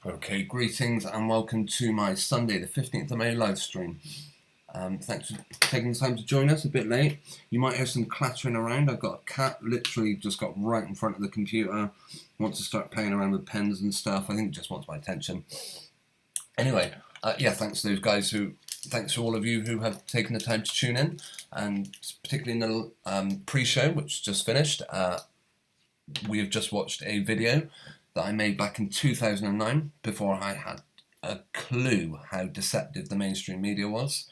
Okay, greetings and welcome to my Sunday, the 15th of May live stream. Thanks for taking the time to join us a bit late. You might hear some clattering around. I've got a cat literally just got right in front of the computer, wants to start playing around with pens and stuff. I think just wants my attention. Anyway, thanks to those guys thanks to all of you who have taken the time to tune in, and particularly in the pre-show, which just finished. We have just watched a video that I made back in 2009, before I had a clue how deceptive the mainstream media was.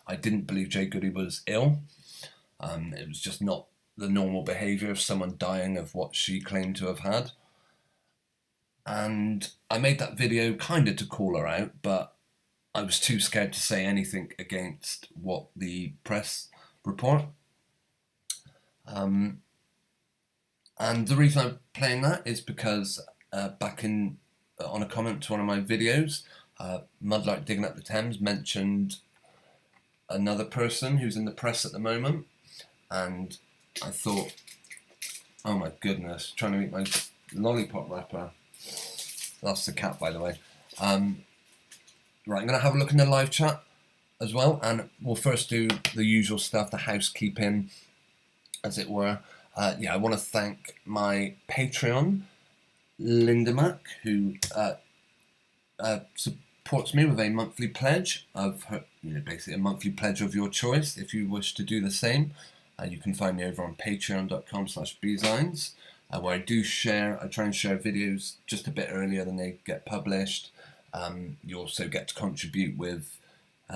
I didn't believe Jade Goody was ill. It was just not the normal behaviour of someone dying of what she claimed to have had. And I made that video kind of to call her out, but I was too scared to say anything against what the press report. And the reason I'm playing that is because back on a comment to one of my videos, Mudlark Digging Up the Thames mentioned another person who's in the press at the moment, and I thought, oh my goodness, trying to eat my lollipop wrapper. That's the cat, by the way. Right, I'm going to have a look in the live chat as well, and we'll first do the usual stuff, the housekeeping, as it were. I want to thank my Patreon, Linda Mac, who supports me with a monthly pledge of her, basically a monthly pledge of your choice. If you wish to do the same, you can find me over on patreon.com/bzines, where I try and share videos just a bit earlier than they get published. You also get to contribute with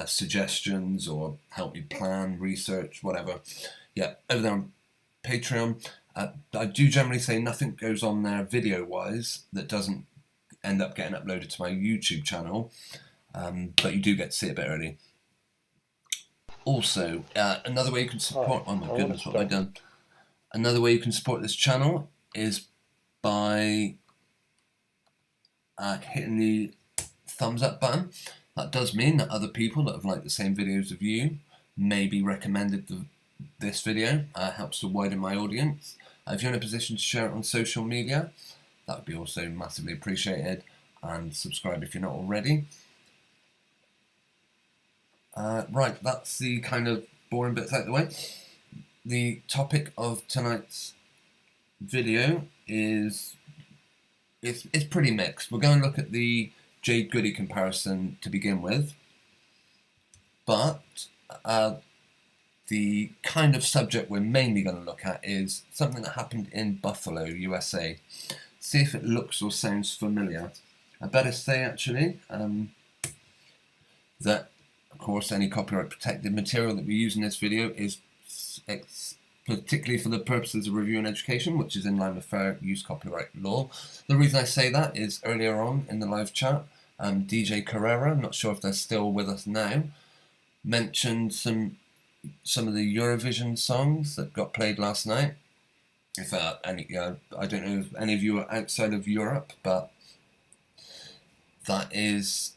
suggestions or help me plan, research, whatever. Yeah, over there on Patreon. I do generally say nothing goes on there video-wise that doesn't end up getting uploaded to my YouTube channel, but you do get to see it a bit early. Also, another way you can support... Oh my goodness, what have I done? Another way you can support this channel is by hitting the thumbs up button. That does mean that other people that have liked the same videos of you may be recommended this video. Helps to widen my audience. If you're in a position to share it on social media, that would be also massively appreciated, and subscribe if you're not already. Right, that's the kind of boring bits out of the way. The topic of tonight's video is it's pretty mixed. We're going to look at the Jade Goody comparison to begin with, but the kind of subject we're mainly going to look at is something that happened in Buffalo, USA. See if it looks or sounds familiar. I better say, actually, that, of course, any copyright protected material that we use in this video is particularly for the purposes of review and education, which is in line with fair use copyright law. The reason I say that is earlier on in the live chat, DJ Carrera, I'm not sure if they're still with us now, mentioned some of the Eurovision songs that got played last night. If I don't know if any of you are outside of Europe, but that is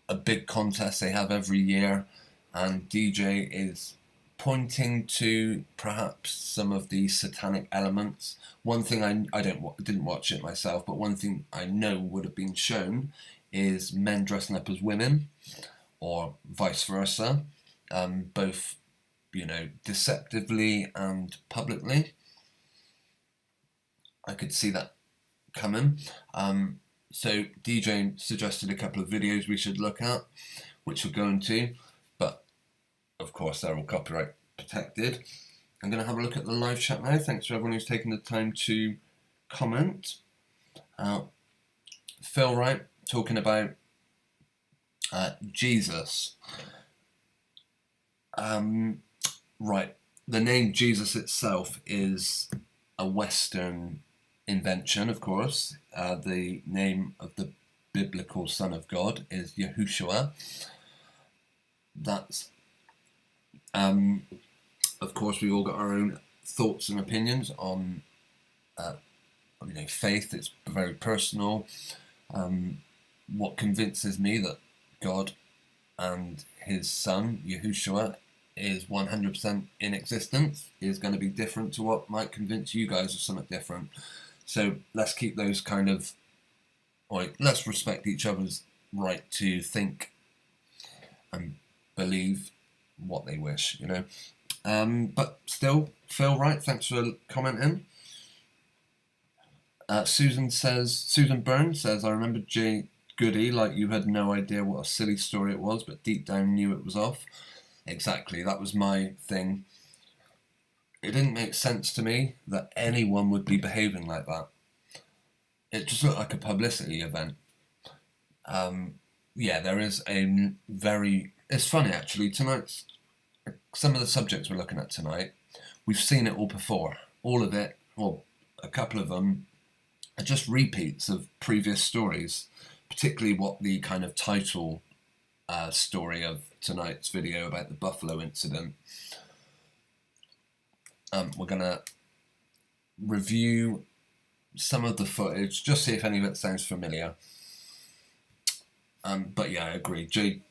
a big contest they have every year, and DJ is pointing to perhaps some of the satanic elements. One thing I didn't watch it myself, but one thing I know would have been shown is men dressing up as women, or vice versa, both deceptively and publicly. I could see that coming. So DJ suggested a couple of videos we should look at, which we're going to, but of course they're all copyright protected. I'm going to have a look at the live chat now. Thanks for everyone who's taken the time to comment. Phil Wright talking about Jesus. Right, the name Jesus itself is a Western invention, of course. The name of the biblical Son of God is Yahushua. That's, of course, we've all got our own thoughts and opinions on, faith. It's very personal. What convinces me that God and his son, Yahushua, is 100% in existence is going to be different to what might convince you guys of something different. So let's keep those kind of or let's respect each other's right to think and believe what they wish, you know. But still, Phil Wright, thanks for commenting. Susan Burns says, I remember Jade Goody like you had no idea what a silly story it was, but deep down knew it was off. Exactly, that was my thing. It didn't make sense to me that anyone would be behaving like that. It just looked like a publicity event. Yeah, there is a very... It's funny, actually. Tonight's... Some of the subjects we're looking at tonight, we've seen it all before. All of it, or a couple of them, are just repeats of previous stories, particularly what the kind of title story of tonight's video about the Buffalo incident. We're going to review some of the footage, just see if any of it sounds familiar. But yeah, I agree. Jade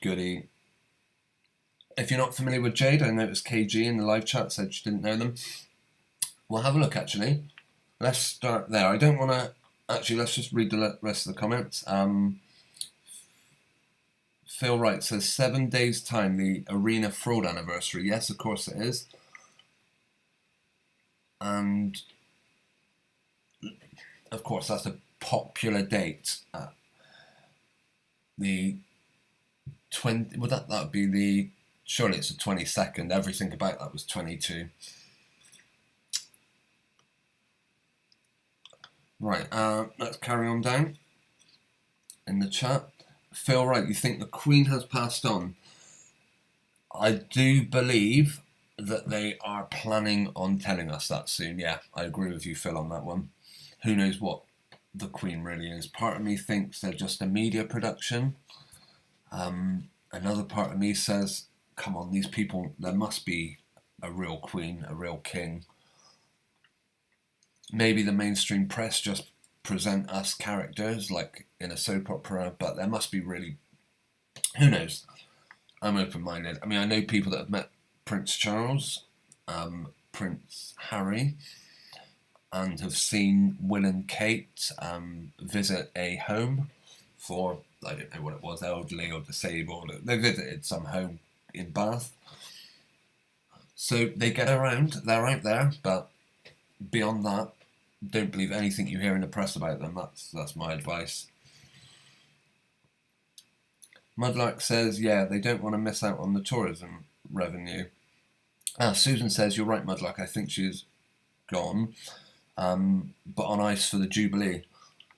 Goody. If you're not familiar with Jade, I noticed KG in the live chat said she didn't know them. We'll have a look, actually. Let's start there. I don't want to... Actually, let's just read the rest of the comments. Phil Wright says, 7 days' time, the arena fraud anniversary. Yes, of course it is. And, of course, that's a popular date. The 20... Well, that would be the... Surely it's the 22nd. Everything about that was 22. Right, let's carry on down in the chat. Phil Wright, you think the Queen has passed on? I do believe that they are planning on telling us that soon. Yeah, I agree with you, Phil, on that one. Who knows what the Queen really is? Part of me thinks they're just a media production. Another part of me says, come on, these people, there must be a real Queen, a real King. Maybe the mainstream press just present us characters like in a soap opera, but there must be really... Who knows? I'm open-minded. I mean, I know people that have met Prince Charles, Prince Harry, and have seen Will and Kate visit a home for, I don't know what it was, elderly or disabled. They visited some home in Bath. So they get around, they're out there, but beyond that, don't believe anything you hear in the press about them. That's my advice. Mudlark says, yeah, they don't want to miss out on the tourism revenue. Susan says, you're right, Mudlark, I think she's gone. But on ice for the Jubilee.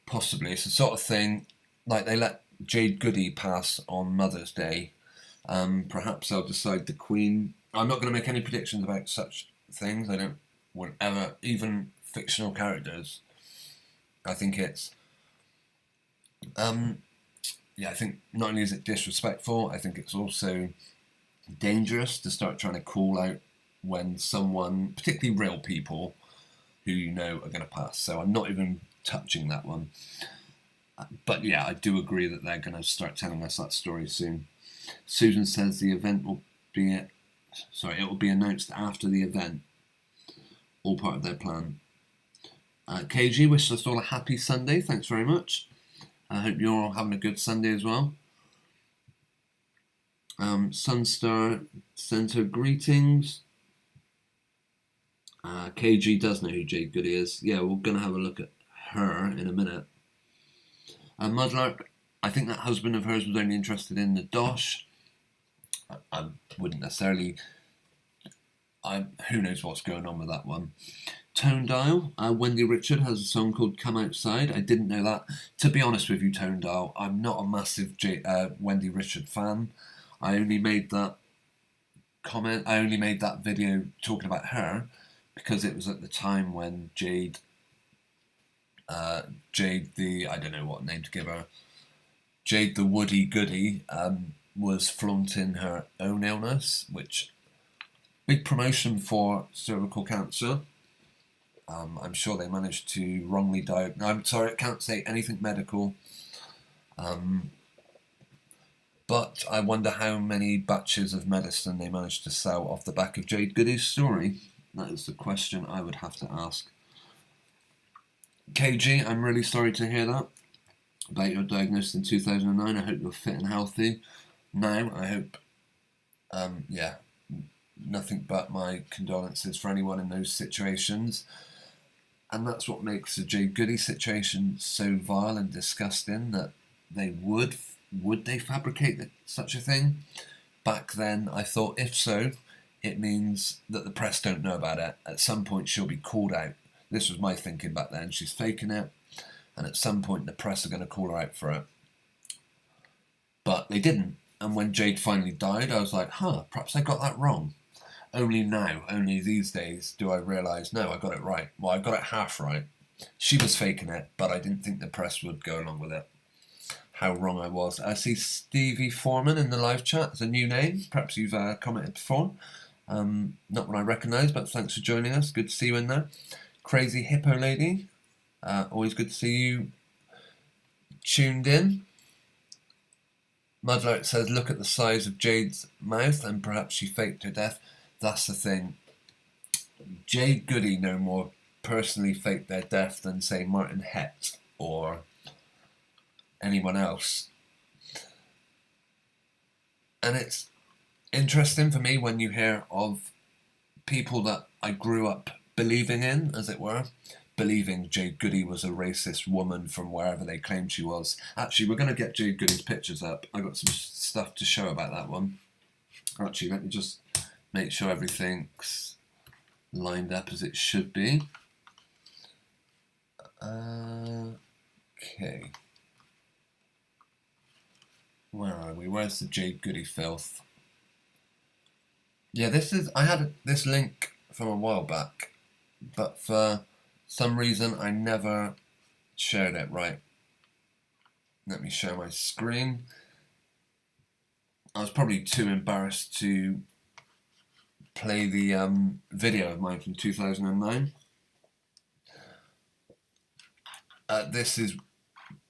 Possibly. It's the sort of thing, like they let Jade Goody pass on Mother's Day. Perhaps they'll decide the Queen... I'm not going to make any predictions about such things. I don't want ever... Even fictional characters. I think it's... yeah, I think not only is it disrespectful, I think it's also dangerous to start trying to call out when someone, particularly real people, who you know are going to pass. So I'm not even touching that one. But yeah, I do agree that they're going to start telling us that story soon. Susan says the event will be... it will be announced after the event. All part of their plan. KG wishes us all a happy Sunday. Thanks very much. I hope you're all having a good Sunday as well. Sunstar sends her greetings. KG does know who Jade Goody is. Yeah, we're going to have a look at her in a minute. Mudlark, I think that husband of hers was only interested in the dosh. I wouldn't necessarily... who knows what's going on with that one. Tone Dial, Wendy Richard has a song called Come Outside. I didn't know that. To be honest with you, Tone Dial, I'm not a massive Wendy Richard fan. I only made that video talking about her because it was at the time when Jade the, I don't know what name to give her, Jade the Woody Goody, was flaunting her own illness, which, big promotion for cervical cancer. I'm sure they managed to wrongly diagnose... I'm sorry, I can't say anything medical. But I wonder how many batches of medicine they managed to sell off the back of Jade Goody's story. That is the question I would have to ask. KG, I'm really sorry to hear that. about your diagnosis in 2009. I hope you're fit and healthy. Now, I hope, yeah, nothing but my condolences for anyone in those situations. And that's what makes the Jade Goody situation so vile and disgusting, that they would they fabricate such a thing? Back then, I thought if so, it means that the press don't know about it. At some point, she'll be called out. This was my thinking back then. She's faking it, and at some point, the press are going to call her out for it. But they didn't. And when Jade finally died, I was like, perhaps I got that wrong. Only these days, do I realise, no, I got it right. Well, I got it half right. She was faking it, but I didn't think the press would go along with it. How wrong I was. I see Stevie Foreman in the live chat as a new name. Perhaps you've commented before. Not one I recognise, but thanks for joining us. Good to see you in there. Crazy Hippo Lady. Always good to see you tuned in. Mudlight says, look at the size of Jade's mouth, and perhaps she faked her death. That's the thing. Jade Goody no more personally faked their death than, say, Martin Hett or anyone else. And it's interesting for me when you hear of people that I grew up believing in, as it were, believing Jade Goody was a racist woman from wherever they claimed she was. Actually, we're going to get Jade Goody's pictures up. I got some stuff to show about that one. Actually, let me just make sure everything's lined up as it should be. Okay. Where are we? Where's the Jade Goody filth? Yeah, I had this link from a while back, but for some reason I never shared it right. Let me share my screen. I was probably too embarrassed to play the video of mine from 2009. This is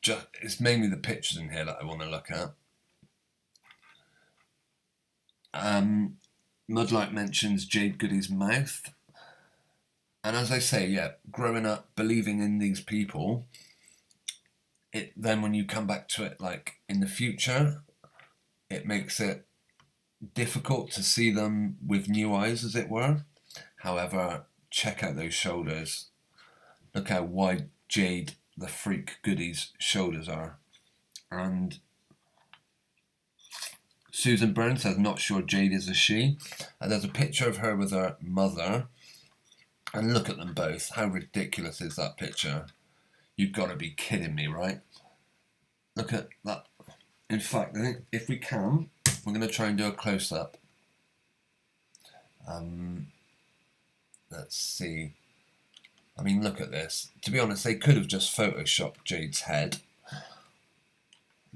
just, it's mainly the pictures in here that I want to look at. Mudlight mentions Jade Goody's mouth. And as I say, yeah, growing up believing in these people, then when you come back to it, like in the future, it makes it difficult to see them with new eyes, as it were. However, check out those shoulders. Look how wide Jade the Freak Goody's shoulders are. And Susan Burns says, not sure Jade is a she. And there's a picture of her with her mother. And look at them both. How ridiculous is that picture? You've got to be kidding me, right? Look at that. In fact, I think if we can, we're going to try and do a close-up. Let's see. I mean, look at this. To be honest, they could have just photoshopped Jade's head.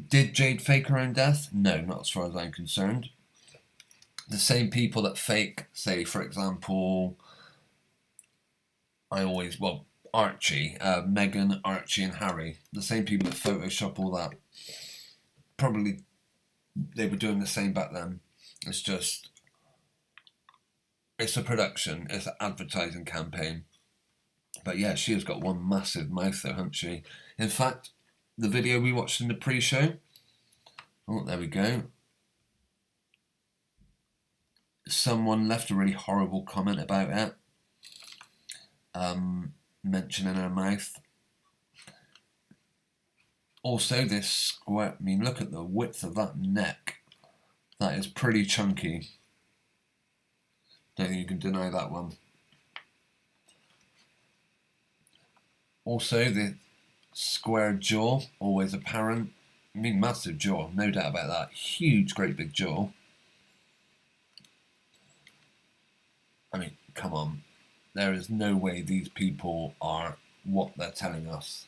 Did Jade fake her own death? No, not as far as I'm concerned. The same people that fake, say, for example, Archie, Meghan, Archie and Harry, the same people that Photoshop all that, probably they were doing the same back then. It's just, it's a production, it's an advertising campaign. But yeah, she has got one massive mouth though, hasn't she? In fact, the video we watched in the pre-show, oh, there we go. Someone left a really horrible comment about it, mentioning her mouth. Also, this square, I mean, look at the width of that neck. That is pretty chunky. Don't think you can deny that one. Also, the square jaw, always apparent. I mean, massive jaw, no doubt about that. Huge, great big jaw. I mean, come on. There is no way these people are what they're telling us.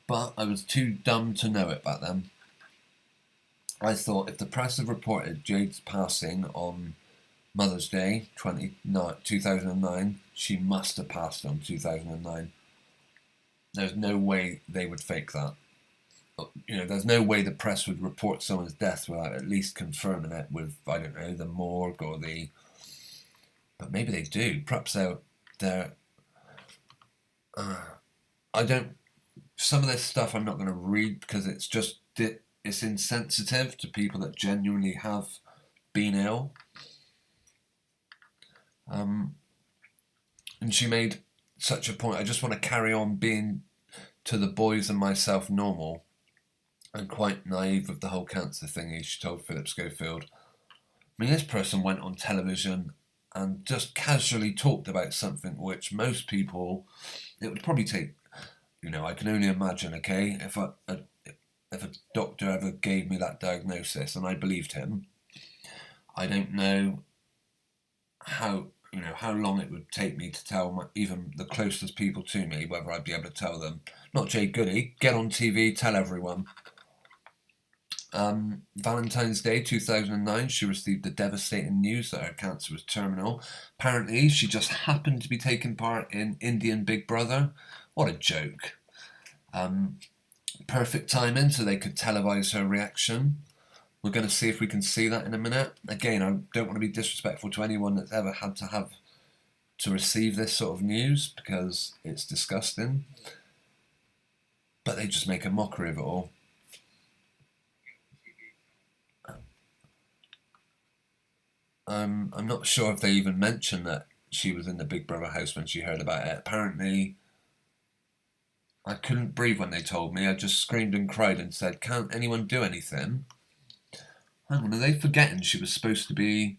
But I was too dumb to know it back then. I thought if the press had reported Jade's passing on Mother's Day 2009, she must have passed on 2009. There's no way they would fake that. You know, there's no way the press would report someone's death without at least confirming it with, I don't know, the morgue or the... But maybe they do. Perhaps they're I don't. Some of this stuff I'm not going to read because it's insensitive to people that genuinely have been ill. And she made such a point. I just want to carry on being to the boys and myself normal and quite naive with the whole cancer thingy, she told Philip Schofield. I mean, this person went on television and just casually talked about something which most people, it would probably take, I can only imagine, okay, if a doctor ever gave me that diagnosis and I believed him, I don't know how long it would take me to tell even the closest people to me whether I'd be able to tell them. Not Jade Goody, get on TV, tell everyone. Valentine's Day 2009, she received the devastating news that her cancer was terminal. Apparently, she just happened to be taking part in Indian Big Brother. What a joke. Perfect timing so they could televise her reaction. We're going to see if we can see that in a minute. Again, I don't want to be disrespectful to anyone that's ever had to receive this sort of news because it's disgusting. But they just make a mockery of it all. I'm not sure if they even mentioned that she was in the Big Brother house when she heard about it. Apparently, I couldn't breathe when they told me. I just screamed and cried and said, "Can't anyone do anything?" Hang on, are they forgetting she was supposed to be...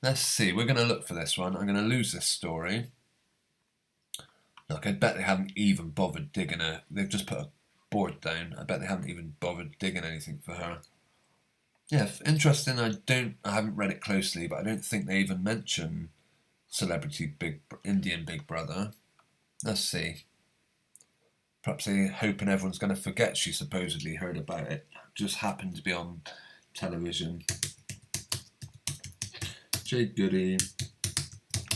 Let's see, we're going to look for this one. I'm going to lose this story. Look, I bet they haven't even bothered digging her. They've just put a board down. I bet they haven't even bothered digging anything for her. Yeah, interesting. I haven't read it closely, but I don't think they even mention Indian Big Brother. Let's see. Perhaps they're hoping everyone's going to forget she supposedly heard about it. Just happened to be on television. Jade Goody,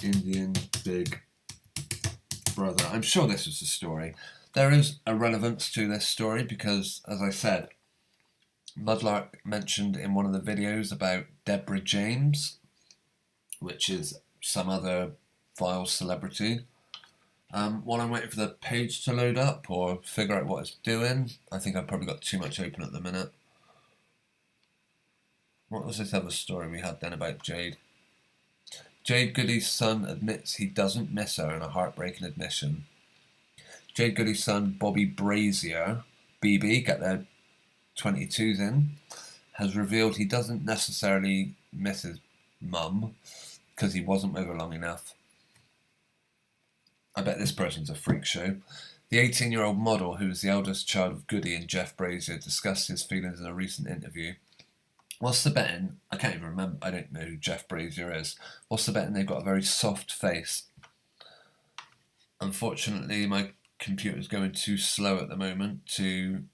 Indian Big Brother. I'm sure this was the story. There is a relevance to this story because, as I said, Mudlark mentioned in one of the videos about Deborah James, which is some other vile celebrity. While I'm waiting for the page to load up or figure out what it's doing, I think I've probably got too much open at the minute. What was this other story we had then about Jade? Jade Goody's son admits he doesn't miss her in a heartbreaking admission. Jade Goody's son, Bobby Brazier, BB, get their 22s in, has revealed he doesn't necessarily miss his mum because he wasn't with her long enough. I bet this person's a freak show. The 18-year-old model, who is the eldest child of Goody and Jeff Brazier, discussed his feelings in a recent interview. What's the betting? I can't even remember. I don't know who Jeff Brazier is. What's the betting? They've got a very soft face. Unfortunately, my computer's going too slow at the moment to...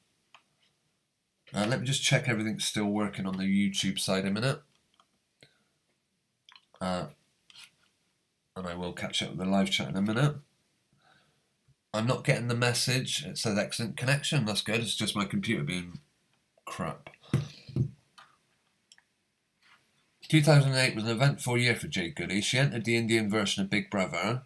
let me just check everything's still working on the YouTube side a minute. And I will catch up with the live chat in a minute. I'm not getting the message. It says excellent connection. That's good. It's just my computer being crap. 2008 was an eventful year for Jade Goody. She entered the Indian version of Big Brother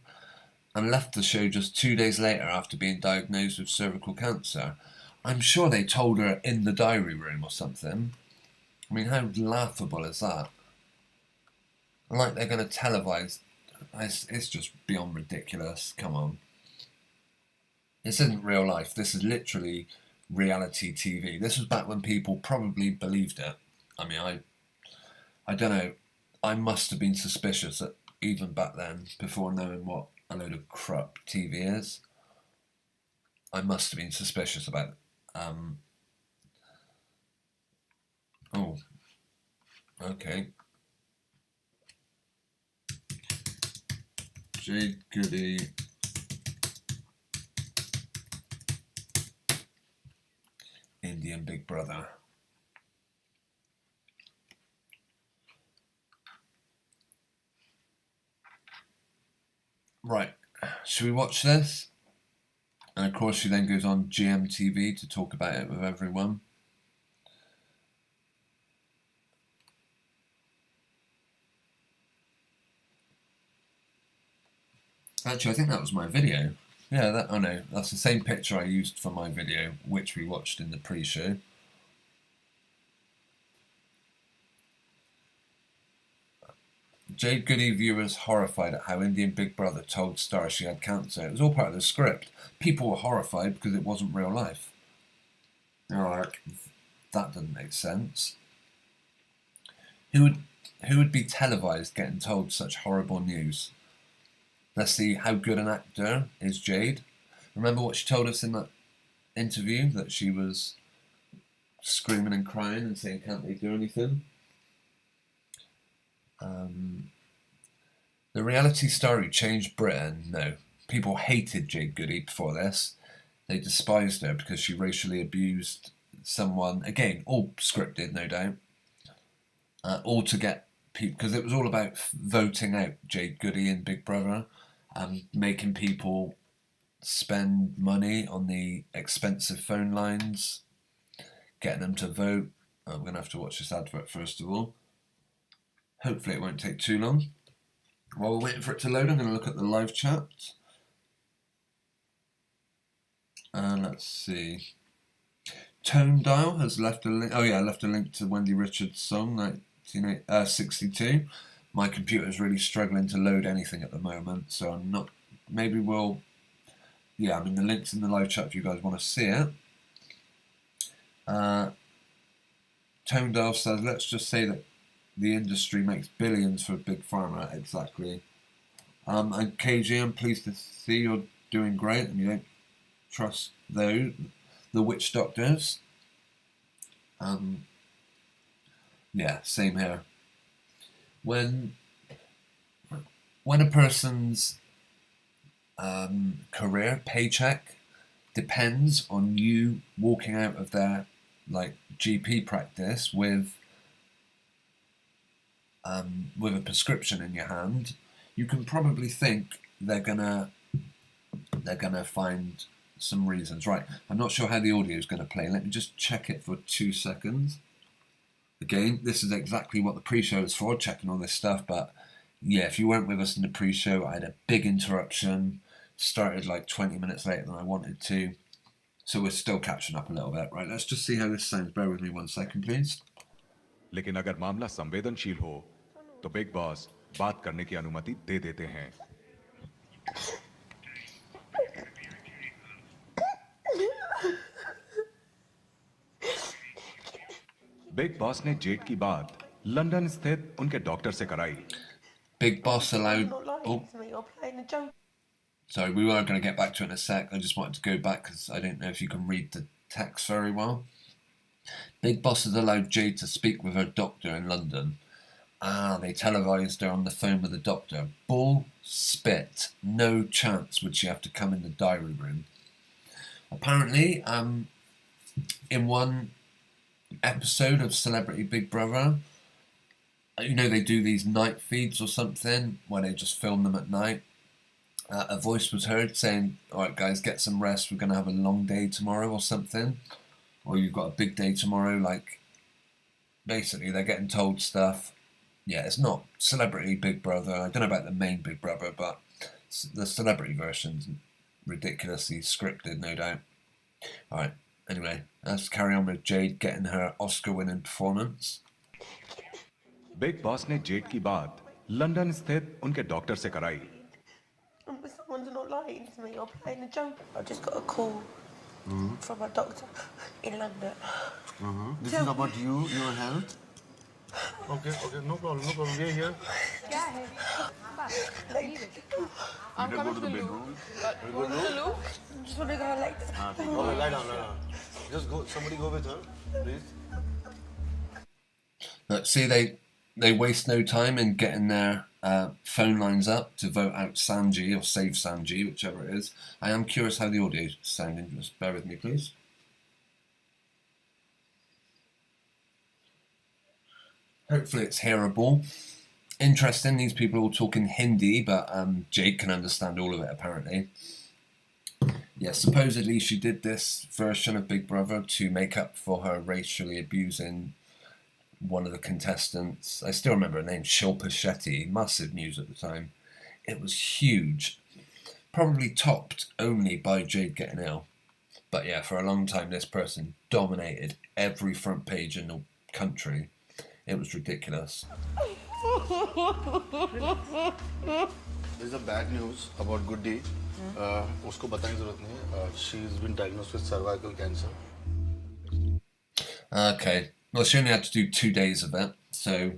and left the show just 2 days later after being diagnosed with cervical cancer. I'm sure they told her in the diary room or something. I mean, how laughable is that? Like they're going to televise. It's just beyond ridiculous. Come on. This isn't real life. This is literally reality TV. This was back when people probably believed it. I mean, I don't know. I must have been suspicious even back then, before knowing what a load of crap TV is. I must have been suspicious about oh, okay. Jade Goody. Indian Big Brother. Right, should we watch this? And of course she then goes on GMTV to talk about it with everyone. Actually, I think that was my video. Yeah, oh no, that's the same picture I used for my video, which we watched in the pre-show. Jade Goody viewers horrified at how Indian Big Brother told Star she had cancer. It was all part of the script. People were horrified because it wasn't real life. They're like, that doesn't make sense. Who would be televised getting told such horrible news? Let's see how good an actor is Jade. Remember what she told us in that interview, that she was screaming and crying and saying, can't they do anything? The reality star who changed Britain, no. People hated Jade Goody before this. They despised her because she racially abused someone. Again, all scripted, no doubt. All to get people, because it was all about voting out Jade Goody in Big Brother and making people spend money on the expensive phone lines, getting them to vote. I'm going to have to watch this advert first of all. Hopefully it won't take too long. While we're waiting for it to load, I'm going to look at the live chat. Let's see. Tone Dial has left a link. Oh yeah, I left a link to Wendy Richards' song, 1962. My computer's really struggling to load anything at the moment, so I'm not. Maybe we'll. Yeah, I mean the link's in the live chat if you guys want to see it. Tone Dial says, let's just say that the industry makes billions for Big Pharma. Exactly. And KG, I'm pleased to see you're doing great and you don't trust the witch doctors. Yeah, same here. When a person's career paycheck depends on you walking out of their GP practice with a prescription in your hand, you can probably think they're gonna find some reasons. Right, I'm not sure how the audio is going to play. Let me just check it for 2 seconds. Again, this is exactly what the pre-show is for, checking all this stuff. But yeah, if you weren't with us in the pre-show, I had a big interruption. Started like 20 minutes later than I wanted to. So we're still catching up a little bit. Right, let's just see how this sounds. Bear with me 1 second, please. लेकिन अगर मामला संवेदनशील हो तो big boss बात करने की अनुमति दे देते हैं। बिग बॉस ने जेड की बात लंदन स्थित उनके डॉक्टर से कराई। Big Boss allowed. Oh. Sorry, we were going to get back to it in a sec. I just wanted to go back because I don't know if you can read the text very well. Big Boss has allowed Jade to speak with her doctor in London. They televised her on the phone with the doctor. Bull spit. No chance would she have to come in the diary room. Apparently, in one episode of Celebrity Big Brother, you know, they do these night feeds or something where they just film them at night. A voice was heard saying, alright guys, get some rest, we're going to have a long day tomorrow or something. Or you've got a big day tomorrow, like, basically they're getting told stuff. Yeah, it's not Celebrity Big Brother. I don't know about the main Big Brother, but the celebrity version's ridiculously scripted, no doubt. Alright, anyway, let's carry on with Jade getting her Oscar-winning performance. Big boss ने Z की बात London स्थित उनके doctor से कराई। But someone's not lying to me or playing a joke. I just got a call from a doctor in London. This is about you, your health. Okay, no problem, we are here. I'm coming to the bedroom. I just want to go like this. Okay, lie down. Just go, somebody go with her, please. But see, they waste no time in getting their phone lines up to vote out Sanji or save Sanji, whichever it is. I am curious how the audio is sounding. Just bear with me, please. Hopefully it's hearable. Interesting, these people are all talking Hindi, but Jade can understand all of it, apparently. Yeah, supposedly she did this version of Big Brother to make up for her racially abusing one of the contestants. I still remember her name, Shilpa Shetty. Massive news at the time. It was huge. probably topped only by Jade getting ill. But yeah, for a long time, this person dominated every front page in the country. It was ridiculous. There's a bad news about Good Day. उसको बताने की जरूरत नहीं. She's been diagnosed with cervical cancer. Okay, well, she only had to do 2 days of it, so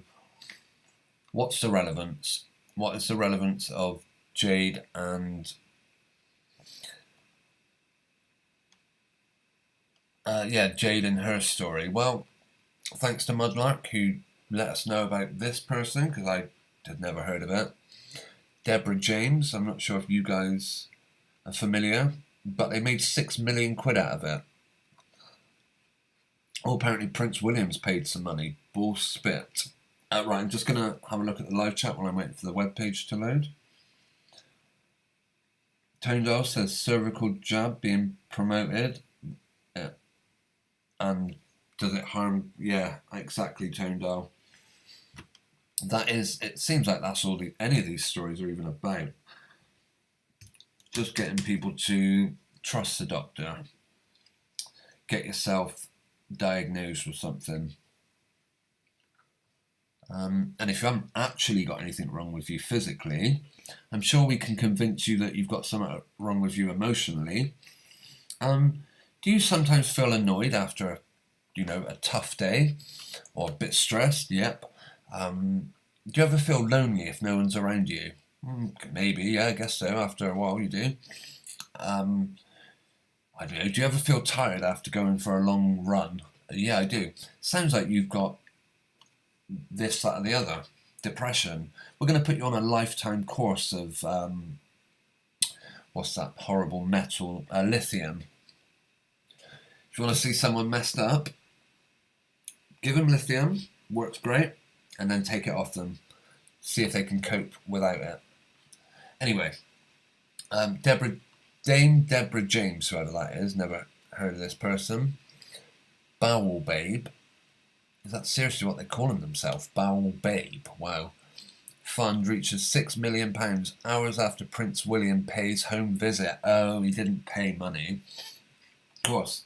what's the relevance? What is the relevance of Jade and Jade and her story? Well, thanks to Mudlark, who let us know about this person, because I had never heard of it. Deborah James, I'm not sure if you guys are familiar, but they made 6 million quid out of it. Oh, apparently Prince William's paid some money. Bull spit. Right, I'm just going to have a look at the live chat while I'm waiting for the webpage to load. Tone Dial says cervical jab being promoted. And does it harm? Yeah, exactly, Tone Dial. That is, it seems like that's all any of these stories are even about. Just getting people to trust the doctor. Get yourself diagnosed with something. And if you haven't actually got anything wrong with you physically, I'm sure we can convince you that you've got something wrong with you emotionally. Do you sometimes feel annoyed after, a tough day or a bit stressed? Yep. Do you ever feel lonely if no one's around you? Maybe, yeah, I guess so. After a while, you do. I don't know. Do you ever feel tired after going for a long run? Yeah, I do. Sounds like you've got this, that, or the other. Depression. We're going to put you on a lifetime course of what's that horrible metal? Lithium. If you want to see someone messed up, give them lithium. Works great. And then take it off them. See if they can cope without it. Anyway, Dame Deborah James, whoever that is, never heard of this person. Bowel Babe. Is that seriously what they're calling themselves? Bowel Babe. Wow. Fund reaches £6 million hours after Prince William pays home visit. Oh, he didn't pay money. Of course,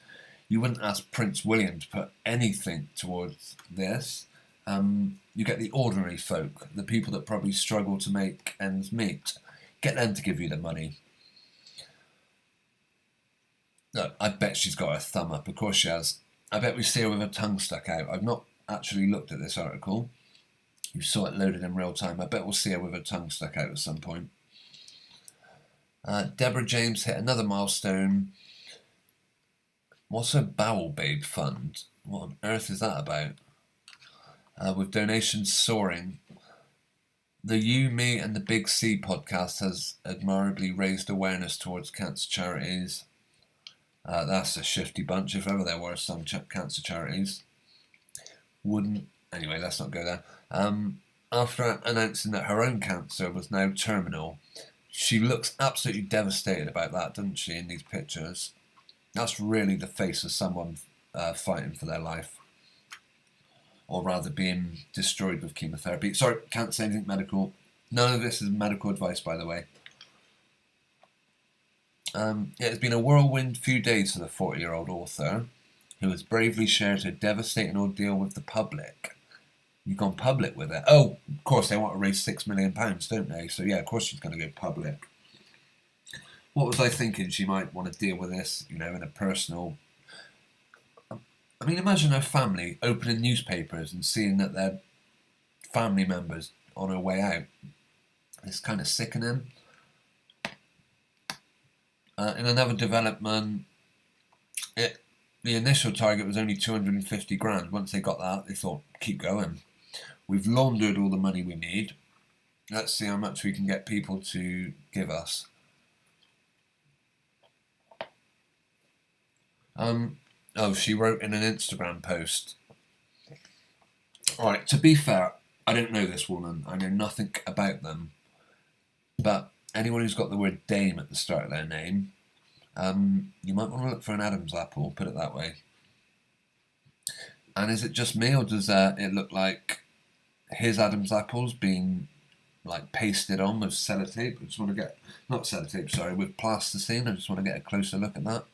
you wouldn't ask Prince William to put anything towards this. You get the ordinary folk, the people that probably struggle to make ends meet. Get them to give you the money. Look, I bet she's got her thumb up. Of course she has. I bet we see her with her tongue stuck out. I've not actually looked at this article. You saw it loaded in real time. I bet we'll see her with her tongue stuck out at some point. Deborah James hit another milestone. What's her Bowel Babe Fund? What on earth is that about? With donations soaring. The You, Me and the Big C podcast has admirably raised awareness towards cancer charities. That's a shifty bunch, if ever there were some cancer charities. Anyway, let's not go there. After announcing that her own cancer was now terminal, she looks absolutely devastated about that, doesn't she, in these pictures? That's really the face of someone fighting for their life. Or rather being destroyed with chemotherapy. Sorry, can't say anything medical. None of this is medical advice, by the way. It's been a whirlwind few days for the 40-year-old author, who has bravely shared her devastating ordeal with the public. You've gone public with it. Oh, of course, they want to raise £6 million, don't they? So yeah, of course she's going to go public. What was I thinking? She might want to deal with this, in a personal... I mean, imagine her family opening newspapers and seeing that their family members on her way out. It's kind of sickening. In another development, the initial target was only 250 grand. Once they got that, they thought, keep going. We've laundered all the money we need. Let's see how much we can get people to give us. She wrote in an Instagram post. Alright, to be fair, I don't know this woman. I know nothing about them. But anyone who's got the word Dame at the start of their name, you might want to look for an Adam's apple, put it that way. And is it just me, or does it look like his Adam's apple's been like pasted on with sellotape. I just want to get, not sellotape, sorry, with plasticine. I just want to get a closer look at that.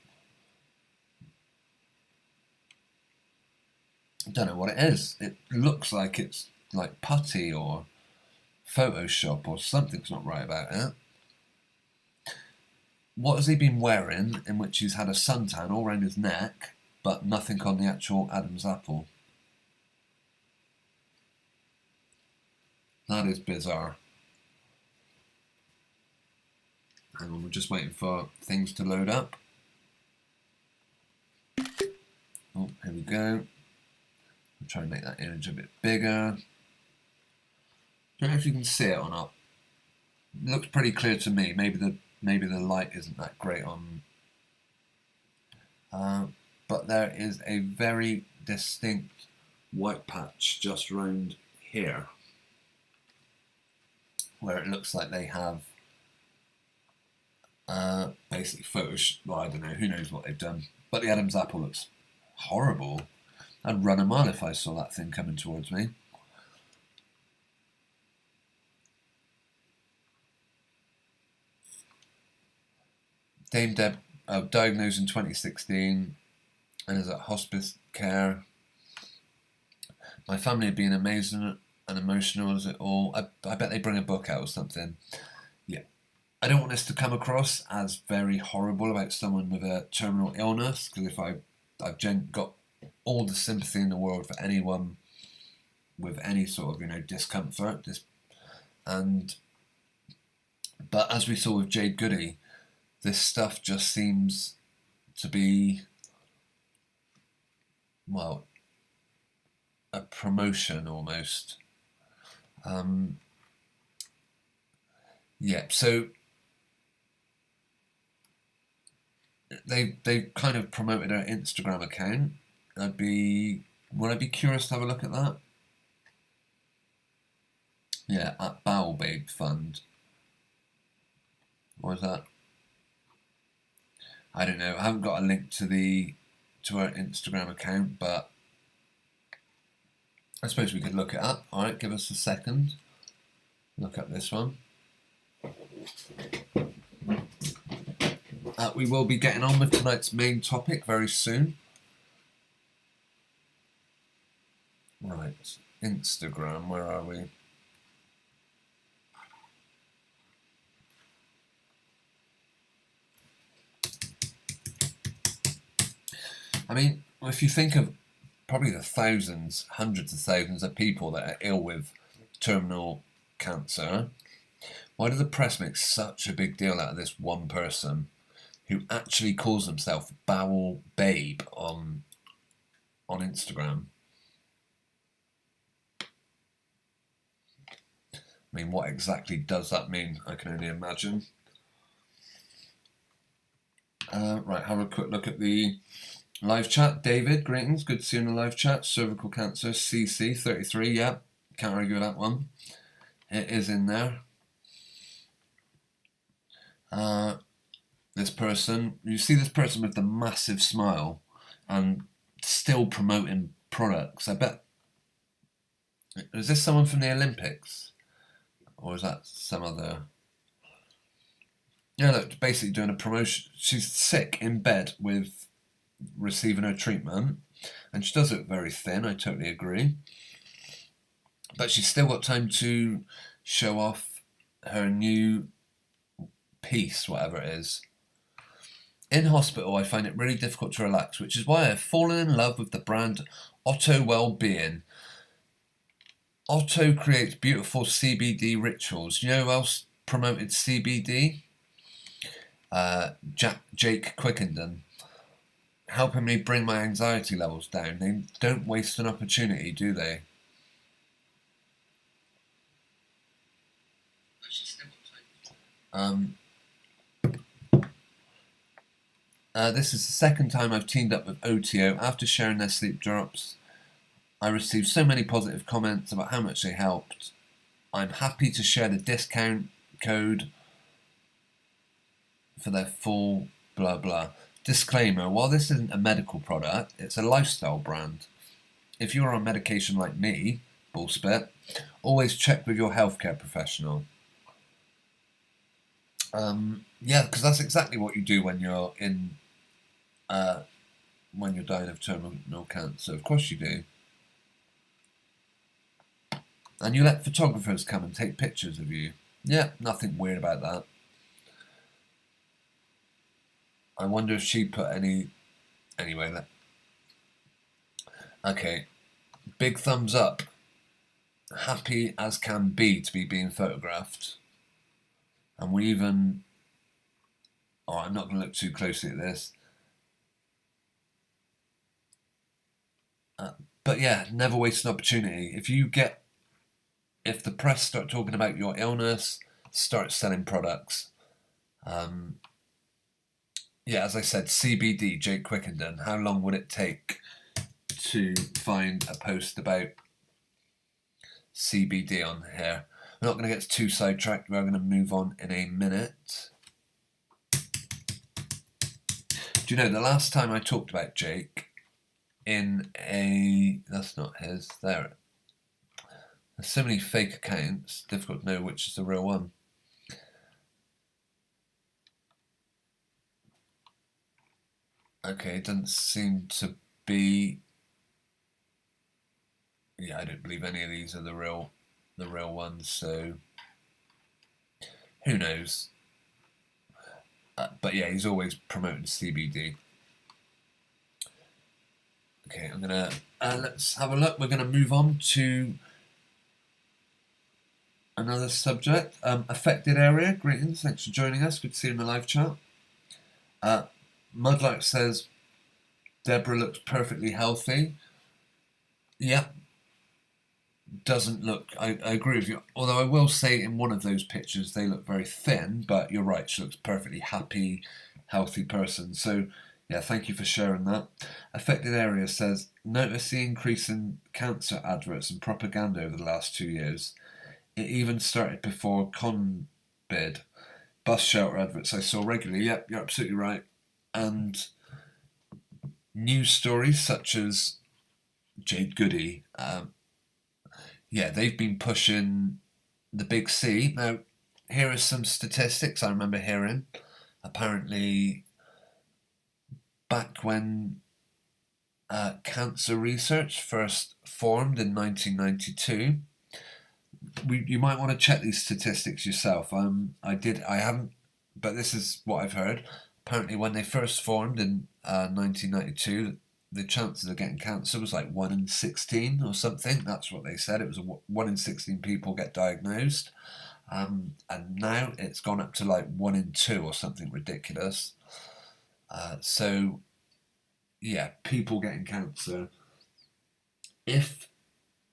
I don't know what it is. It looks like it's like putty or Photoshop or something's not right about it. What has he been wearing in which he's had a suntan all around his neck, but nothing on the actual Adam's apple? That is bizarre. Hang on, we're just waiting for things to load up. Oh, here we go. I'll try and make that image a bit bigger. Don't know if you can see it or not. It looks pretty clear to me. Maybe the light isn't that great on. But there is a very distinct white patch just around here, where it looks like they have basically Photoshop. Well, I don't know. Who knows what they've done? But the Adam's apple looks horrible. I'd run a mile if I saw that thing coming towards me. Dame Deb, diagnosed in 2016 and is at hospice care. My family have been amazing and emotional as it all. I bet they bring a book out or something. Yeah. I don't want this to come across as very horrible about someone with a terminal illness, because if I've got all the sympathy in the world for anyone with any sort of, discomfort. But as we saw with Jade Goody, this stuff just seems to be, well, a promotion almost. Yeah, so they kind of promoted her Instagram account. Would I be curious to have a look at that? Yeah, at Bowel Babe Fund. What is that? I don't know. I haven't got a link to her Instagram account, but I suppose we could look it up. All right, give us a second. Look up this one. We will be getting on with tonight's main topic very soon. Right, Instagram, where are we? I mean, if you think of probably the thousands, hundreds of thousands of people that are ill with terminal cancer, why does the press make such a big deal out of this one person who actually calls himself Bowel Babe on Instagram? I mean, what exactly does that mean? I can only imagine. Right, have a quick look at the live chat. David, greetings. Good to see you in the live chat. Cervical cancer, CC, 33. Yeah, can't argue with that one. It is in there. This person, you see this person with the massive smile and still promoting products. I bet. Is this someone from the Olympics? Or is that some other? Yeah, look, basically doing a promotion. She's sick in bed with receiving her treatment, and she does look very thin, I totally agree. But she's still got time to show off her new piece, whatever it is. In hospital, I find it really difficult to relax, which is why I've fallen in love with the brand Otto Wellbeing. Otto creates beautiful CBD rituals. You know who else promoted CBD? Jake Quickenden. Helping me bring my anxiety levels down. They don't waste an opportunity, do they? This is the second time I've teamed up with OTO. After sharing their sleep drops, I received so many positive comments about how much they helped. I'm happy to share the discount code for their full blah blah. Disclaimer, while this isn't a medical product, it's a lifestyle brand. If you're on medication like me, bullspit, always check with your healthcare professional. Yeah, because that's exactly what you do when you're dying of terminal cancer. Of course you do. And you let photographers come and take pictures of you. Yeah, nothing weird about that. I wonder if she put any... Anyway, okay. Big thumbs up. Happy as can be to be being photographed. And we even... Oh, I'm not going to look too closely at this. But yeah, never waste an opportunity. If the press start talking about your illness, start selling products. Yeah, as I said, CBD, Jake Quickenden. How long would it take to find a post about CBD on here? We're not going to get too sidetracked. We're going to move on in a minute. Do you know, the last time I talked about Jake in a... That's not his. There. There's so many fake accounts. Difficult to know which is the real one. Okay, it doesn't seem to be... Yeah, I don't believe any of these are the real ones, so who knows? But yeah, he's always promoting CBD. Okay, I'm gonna let's have a look. We're gonna move on to another subject. Affected area. Greetings, thanks for joining us. Good to see you in the live chat. Mudlark says Deborah looks perfectly healthy. Yeah. Doesn't look... I agree with you. Although I will say in one of those pictures they look very thin, but you're right, she looks perfectly happy, healthy person. So yeah, thank you for sharing that. Affected area says, notice the increase in cancer adverts and propaganda over the last 2 years. It even started before CONBID. Bus shelter adverts I saw regularly. Yep, you're absolutely right. And news stories such as Jade Goody, yeah, they've been pushing the big C. Now, here are some statistics I remember hearing. Apparently, back when cancer research first formed in 1992, you might want to check these statistics yourself. I haven't, but this is what I've heard. Apparently, when they first formed in 1992, the chances of getting cancer was like 1 in 16 or something. That's what they said. It was 1 in 16 people get diagnosed. And now it's gone up to like 1 in 2 or something ridiculous. So, yeah, people getting cancer. If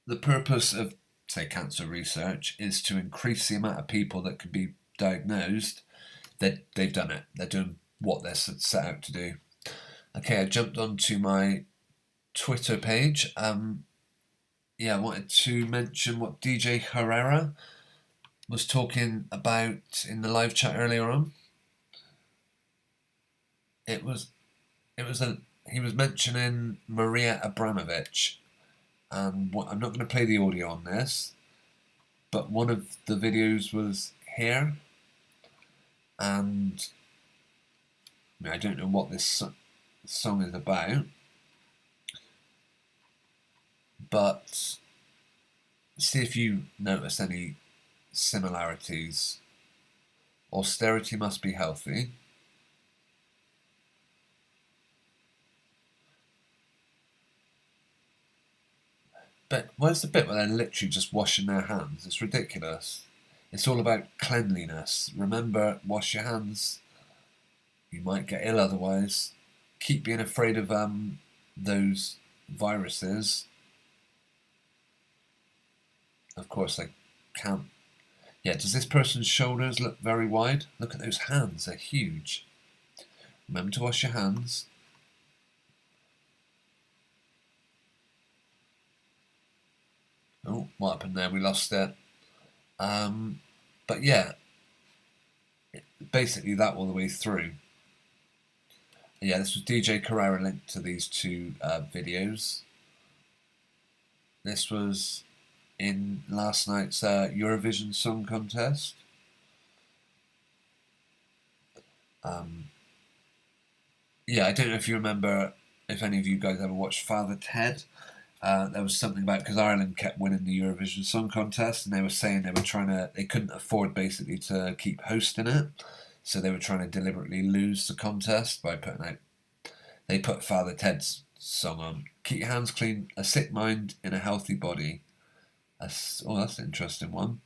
the purpose of, say, cancer research is to increase the amount of people that can be diagnosed, they've done it. They're doing what they're set out to do. Okay, I jumped onto my Twitter page. Yeah, I wanted to mention what DJ Herrera was talking about in the live chat earlier on. He was mentioning Maria Abramovich, and I'm not going to play the audio on this, but one of the videos was here, and I don't know what this song is about, but see if you notice any similarities. Austerity must be healthy. But where's the bit where they're literally just washing their hands? It's ridiculous. It's all about cleanliness. Remember, wash your hands. You might get ill otherwise. Keep being afraid of those viruses. Of course, I can't. Yeah, does this person's shoulders look very wide? Look at those hands, they're huge. Remember to wash your hands. Oh, what happened there? We lost it. But yeah, basically that all the way through. Yeah, this was DJ Carrera linked to these two videos. This was in last night's Eurovision Song Contest. Yeah, I don't know if you remember, if any of you guys ever watched Father Ted. There was something about, because Ireland kept winning the Eurovision Song Contest, and they were saying they couldn't afford basically to keep hosting it, so they were trying to deliberately lose the contest by they put Father Ted's song on. Keep your hands clean, a sick mind in a healthy body. That's an interesting one.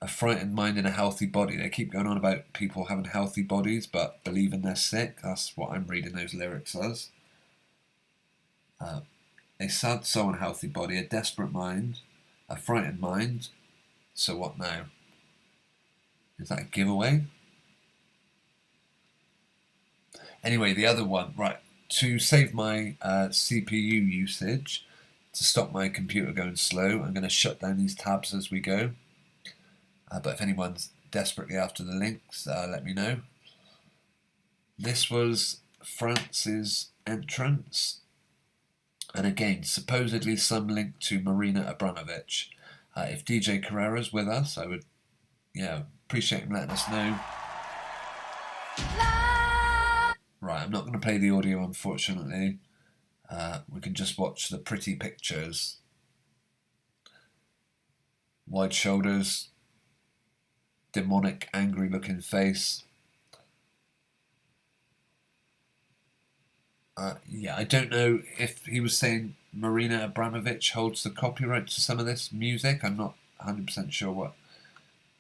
A frightened mind in a healthy body. They keep going on about people having healthy bodies but believing they're sick. That's what I'm reading those lyrics as. A sad soul and healthy body, a desperate mind, a frightened mind. So what now? Is that a giveaway? Anyway, the other one, right. To save my CPU usage, to stop my computer going slow, I'm going to shut down these tabs as we go. But if anyone's desperately after the links, let me know. This was France's entrance. And again, supposedly some link to Marina Abramovic. If DJ Carrera's with us, I would appreciate him letting us know. Right, I'm not going to play the audio, unfortunately. We can just watch the pretty pictures. Wide shoulders. Demonic, angry looking face. I don't know if he was saying Marina Abramovic holds the copyright to some of this music. I'm not 100% sure what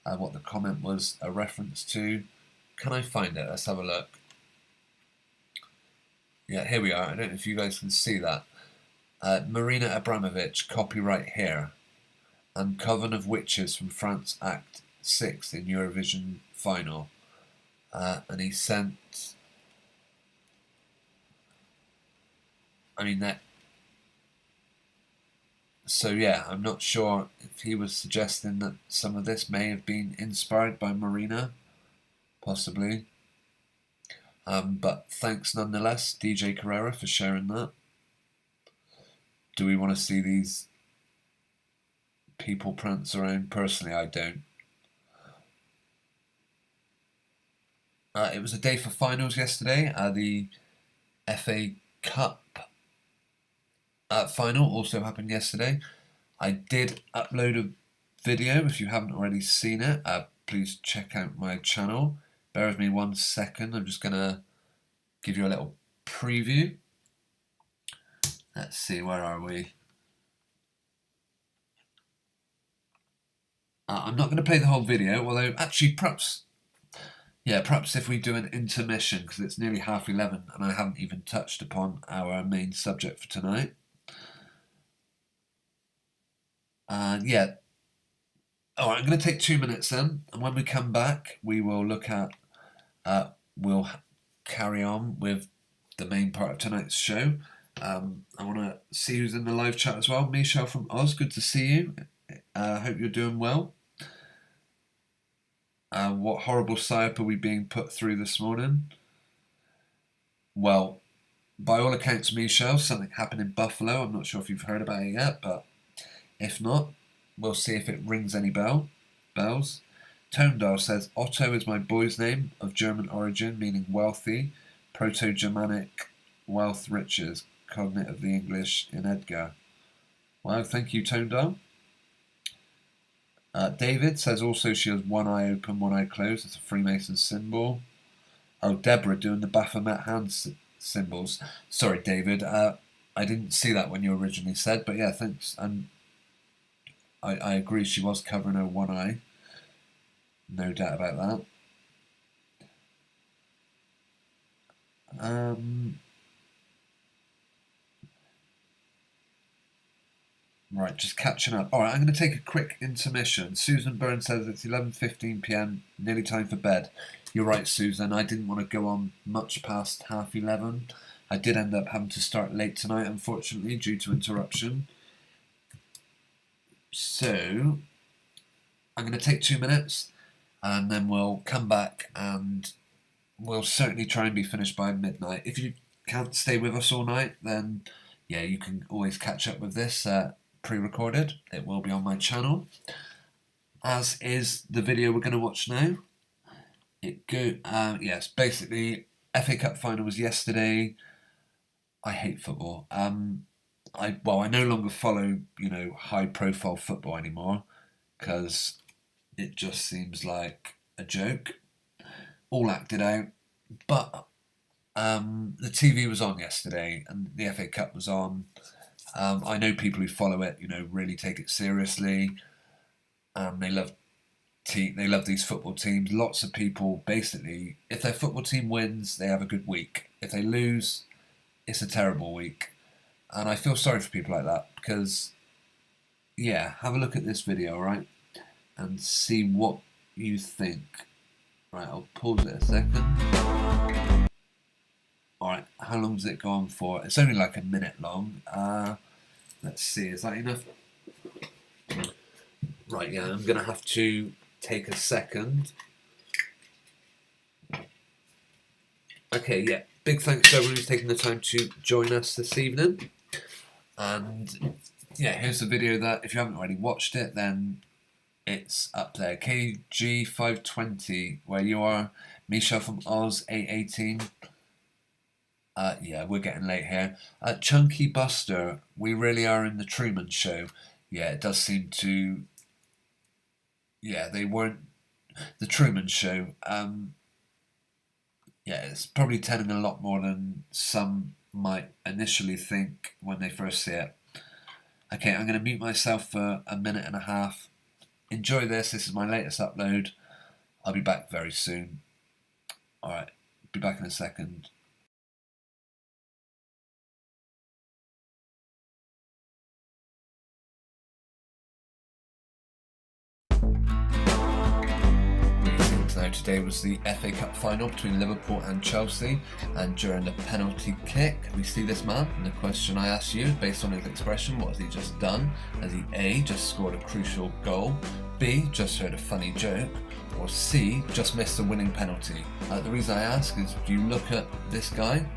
the comment was a reference to. Can I find it? Let's have a look. Yeah, here we are. I don't know if you guys can see that. Marina Abramovic, copyright here. And Coven of Witches from France, Act 6 in Eurovision final. And he sent... So yeah, I'm not sure if he was suggesting that some of this may have been inspired by Marina, possibly. But thanks nonetheless, DJ Carrera, for sharing that. Do we want to see these people prance around? Personally, I don't. It was a day for finals yesterday. The FA Cup final also happened yesterday. I did upload a video. If you haven't already seen it, please check out my channel. Bear with me 1 second. I'm just going to give you a little preview. Let's see, where are we? I'm not going to play the whole video, although actually perhaps if we do an intermission, because it's nearly 11:30 and I haven't even touched upon our main subject for tonight. Alright, I'm going to take 2 minutes then, and when we come back, we will look at, we'll carry on with the main part of tonight's show. I want to see who's in the live chat as well. Michelle from Oz, good to see you. Hope you're doing well. What horrible psyop are we being put through this morning? Well, by all accounts, Michelle, something happened in Buffalo. I'm not sure if you've heard about it yet, but if not, we'll see if it rings any bells. Tonedal says, Otto is my boy's name, of German origin, meaning wealthy, Proto-Germanic, wealth, riches, cognate of the English in Edgar. Wow, thank you, Tonedal. David says also she has one eye open, one eye closed. It's a Freemason symbol. Oh, Deborah doing the Baphomet hand symbols. Sorry, David. I didn't see that when you originally said, but yeah, thanks. I agree, she was covering her one eye. No doubt about that. Right, just catching up. Alright, I'm going to take a quick intermission. Susan Byrne says it's 11:15 PM, nearly time for bed. You're right, Susan. I didn't want to go on much past 11:30. I did end up having to start late tonight, unfortunately, due to interruption. So, I'm going to take 2 minutes, and then we'll come back, and we'll certainly try and be finished by midnight. If you can't stay with us all night, then, yeah, you can always catch up with this pre-recorded. It will be on my channel, as is the video we're going to watch now. Yes, basically, FA Cup final was yesterday. I hate football. I no longer follow, high-profile football anymore because it just seems like a joke, all acted out. But the TV was on yesterday, and the FA Cup was on. I know people who follow it, really take it seriously. They love these football teams. Lots of people, basically, if their football team wins, they have a good week. If they lose, it's a terrible week. And I feel sorry for people like that because, have a look at this video, right? And see what you think. Right, I'll pause it a second. Alright, how long does it go on for? It's only like a minute long. Let's see, is that enough? Right, yeah, I'm going to have to take a second. Okay, yeah, big thanks to everyone who's taking the time to join us this evening. And yeah, here's the video that, if you haven't already watched it, then it's up there. KG520, where you are. Michelle from Oz818. Yeah, we're getting late here. Chunky Buster, we really are in the Truman Show. Yeah, it does seem to... Yeah, they weren't... The Truman Show. Yeah, it's probably telling a lot more than some might initially think when they first see it. Okay, I'm going to mute myself for a minute and a half. Enjoy this. This is my latest upload. I'll be back very soon. Alright, be back in a second. Now, today was the FA Cup final between Liverpool and Chelsea, and during the penalty kick, we see this man, and the question I ask you, based on his expression, what has he just done? Has he A, just scored a crucial goal, B, just heard a funny joke, or C, just missed a winning penalty? The reason I ask is, if you look at this guy,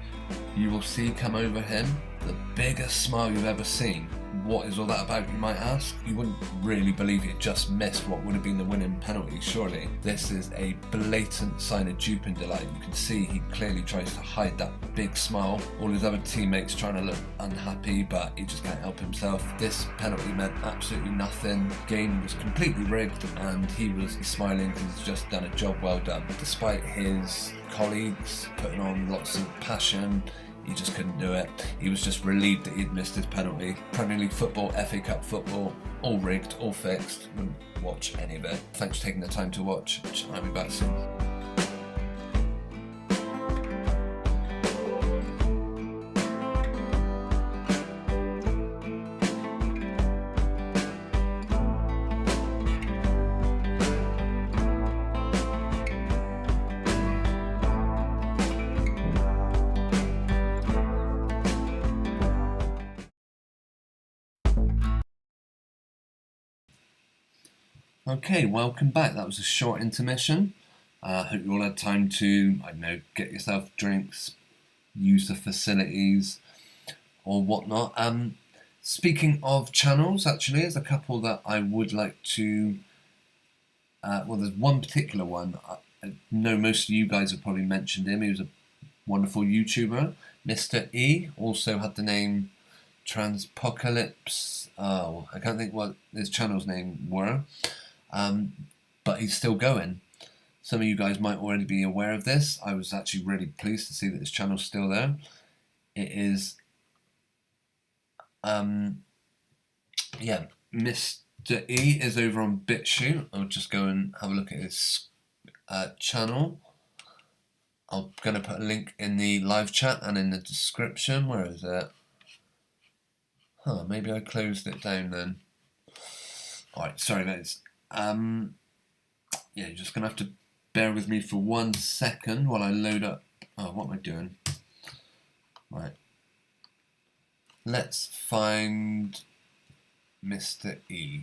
you will see come over him the biggest smile you've ever seen. What is all that about, you might ask? You wouldn't really believe he just missed what would have been the winning penalty, surely. This is a blatant sign of dupe and delight. You can see he clearly tries to hide that big smile. All his other teammates trying to look unhappy, but he just can't help himself. This penalty meant absolutely nothing. The game was completely rigged, and he was smiling because he's just done a job well done. Despite his colleagues putting on lots of passion, he just couldn't do it. He was just relieved that he'd missed his penalty. Premier League football, FA Cup football, all rigged, all fixed. Wouldn't watch any of it. Thanks for taking the time to watch. I'll be back soon. Okay, welcome back. That was a short intermission. Hope you all had time to, I don't know, get yourself drinks, use the facilities, or whatnot. Speaking of channels, actually, there's a couple that I would like to... well, there's one particular one. I know most of you guys have probably mentioned him. He was a wonderful YouTuber. Mr. E also had the name Transpocalypse. Oh, I can't think what his channel's name were. But he's still going. Some of you guys might already be aware of this. I was actually really pleased to see that his channel's still there. It is, yeah, Mr. E is over on BitChute. I'll just go and have a look at his channel. I'm going to put a link in the live chat and in the description. Where is it? Huh, maybe I closed it down then. Alright, sorry guys. Yeah, you're just going to have to bear with me for 1 second while I load up. Oh, what am I doing? Right. Let's find Mr. E.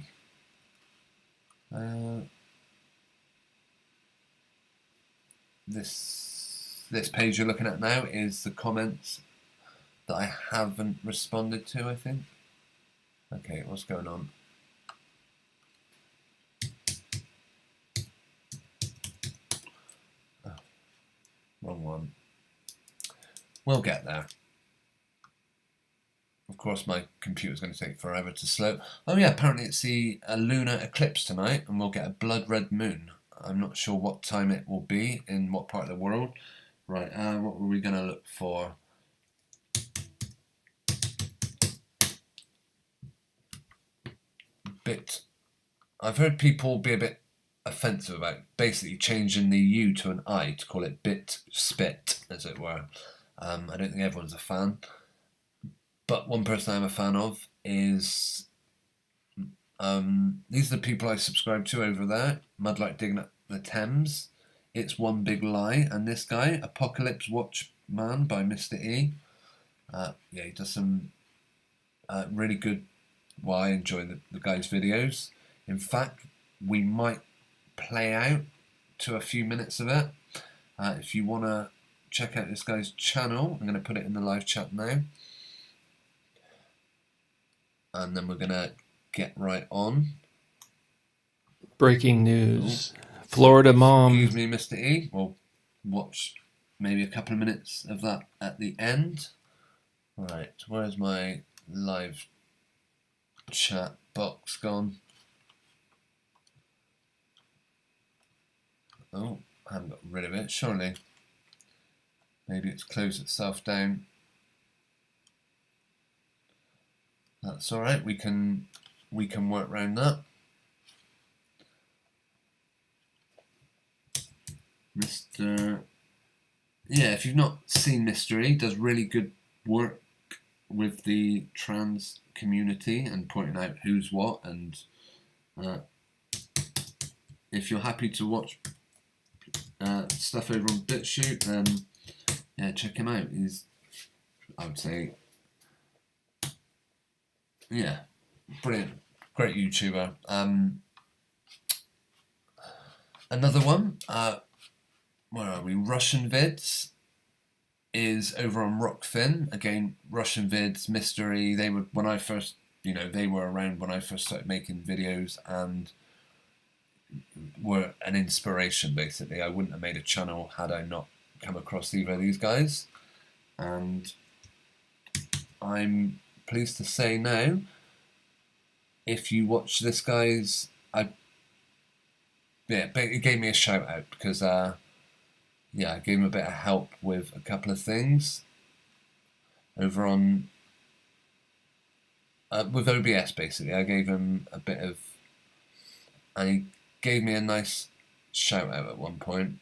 This page you're looking at now is the comments that I haven't responded to, I think. Okay, what's going on? Oh, wrong one. We'll get there. Of course, my computer's going to take forever to slow. Oh yeah, apparently it's the lunar eclipse tonight, and we'll get a blood red moon. I'm not sure what time it will be in what part of the world. Right, what were we going to look for? I've heard people be a bit offensive about basically changing the U to an I to call it bit spit, as it were. I don't think everyone's a fan. But one person I'm a fan of is, these are the people I subscribe to over there. Mud Like Digging Up the Thames, It's One Big Lie, and this guy, Apocalypse Watchman by Mr. E. Yeah, he does some really good, well, I enjoy the guy's videos. In fact, we might play out to a few minutes of it. If you want to check out this guy's channel, I'm going to put it in the live chat now. And then we're going to get right on. Breaking news. Florida mom. Excuse me, Mr. E. We'll watch maybe a couple of minutes of that at the end. Right, where's my live chat box gone? Oh, I haven't got rid of it, surely. Maybe it's closed itself down. That's all right. We can work around that. Mr. Yeah, if you've not seen Mr. E, does really good work with the trans community and pointing out who's what. And if you're happy to watch stuff over on BitChute, then yeah, check him out. He's, I would say, yeah, brilliant, great YouTuber. Another one, where are we? Russian Vids is over on Rockfin. Again, Russian Vids, Mystery. They were when I first, they were around when I first started making videos and were an inspiration. Basically, I wouldn't have made a channel had I not come across either of these guys. And I'm pleased to say now, if you watch this guy's, it gave me a shout out because I gave him a bit of help with a couple of things over on with OBS. Basically, I gave him a bit of, and he gave me a nice shout out at one point.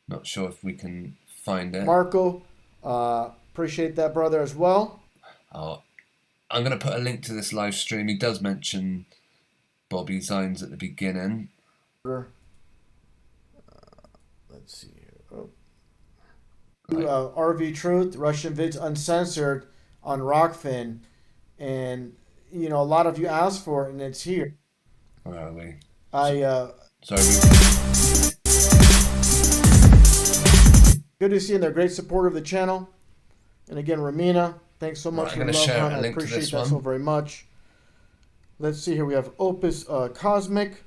Not sure if we can find it. Marco, appreciate that, brother, as well. I'm going to put a link to this live stream. He does mention Bobby Zines at the beginning. Let's see here. RV Truth, Russian Vids Uncensored on Rockfin. And, a lot of you asked for it, and it's here. Where are we? Sorry. Good to see you. They're great supporter of the channel. And again, Ramina, thanks so much for the love, hon. I appreciate that so very much. Let's see here. We have Opus Cosmic.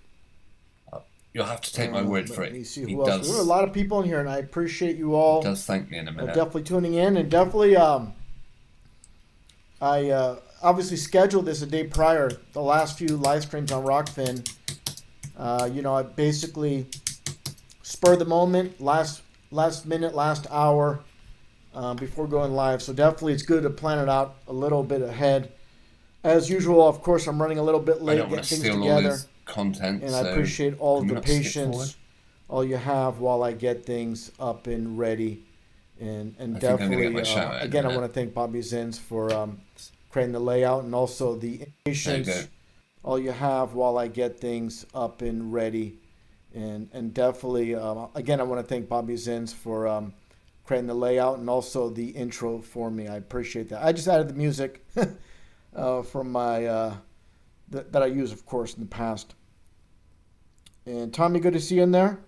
You'll have to take my word for it. Let me see who else. There are a lot of people in here, and I appreciate you all. He does thank me in a minute. Definitely tuning in, and definitely, I obviously scheduled this a day prior. The last few live streams on Rockfin. I basically spur the moment, last minute, last hour. Before going live, so definitely it's good to plan it out a little bit ahead. As usual, of course, I'm running a little bit late getting things together. Content, and I appreciate all of the patience, all you have while I get things up and ready, and definitely again I want to thank Bobby Zins for creating the layout and also the patience, all you have while I get things up and ready, and definitely again I want to thank Bobby Zins for creating the layout and also the intro for me. I appreciate that. I just added the music from my that I use, of course, in the past. And Tommy, good to see you in there.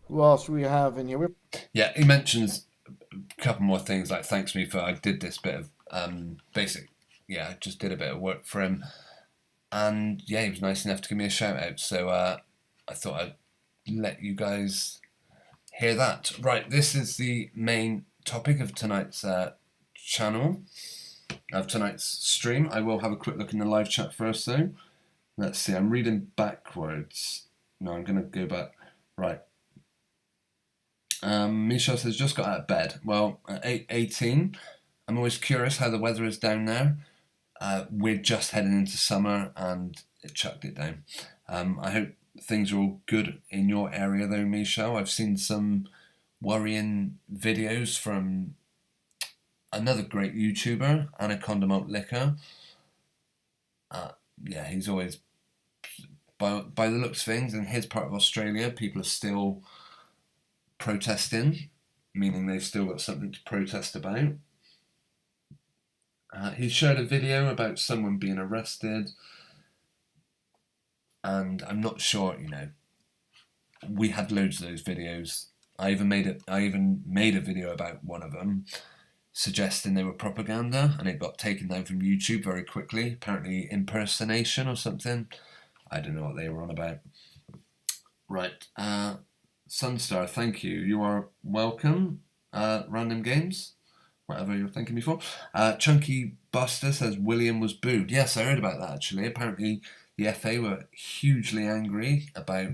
Who else do we have in here? Yeah, he mentions a couple more things, like thanks me for I did this bit of basic yeah, I just did a bit of work for him. And yeah, he was nice enough to give me a shout out. So I thought I'd let you guys hear that. Right, this is the main topic of tonight's channel, of tonight's stream. I will have a quick look in the live chat first though. Let's see, I'm reading backwards. No, I'm going to go back. Right. Michelle says, just got out of bed. Well, at 8:18, I'm always curious how the weather is down there. We're just heading into summer and it chucked it down. I hope things are all good in your area though, Michelle. I've seen some worrying videos from another great YouTuber, Anaconda Malt Liquor. Yeah, he's always, by the looks of things, in his part of Australia, people are still protesting, meaning they've still got something to protest about. He shared a video about someone being arrested, and I'm not sure, you know, we had loads of those videos. I even made a video about one of them, suggesting they were propaganda, and it got taken down from YouTube very quickly. Apparently impersonation or something. I don't know what they were on about. Right, Sunstar, thank you. You are welcome. Random Games, whatever you're thanking me for. Chunky Buster says William was booed. Yes, I heard about that actually. Apparently the FA were hugely angry about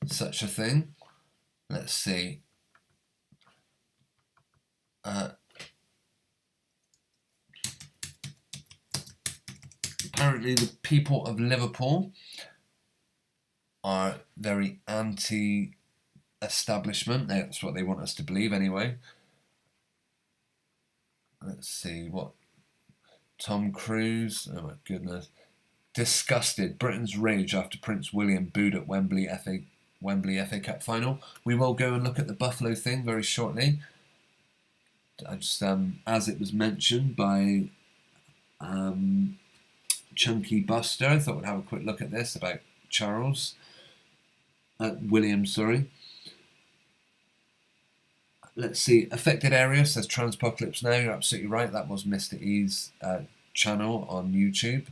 such a thing. Let's see. Apparently the people of Liverpool are very anti-establishment. That's what they want us to believe anyway. Let's see what Tom Cruise. Oh my goodness! Disgusted. Britain's rage after Prince William booed at Wembley FA Cup final. We will go and look at the Buffalo thing very shortly. I just as it was mentioned by Chunky Buster, I thought we'd have a quick look at this about William, sorry. Let's see. Affected area says Transpocalypse Now. You're absolutely right. That was Mr. E's channel on YouTube.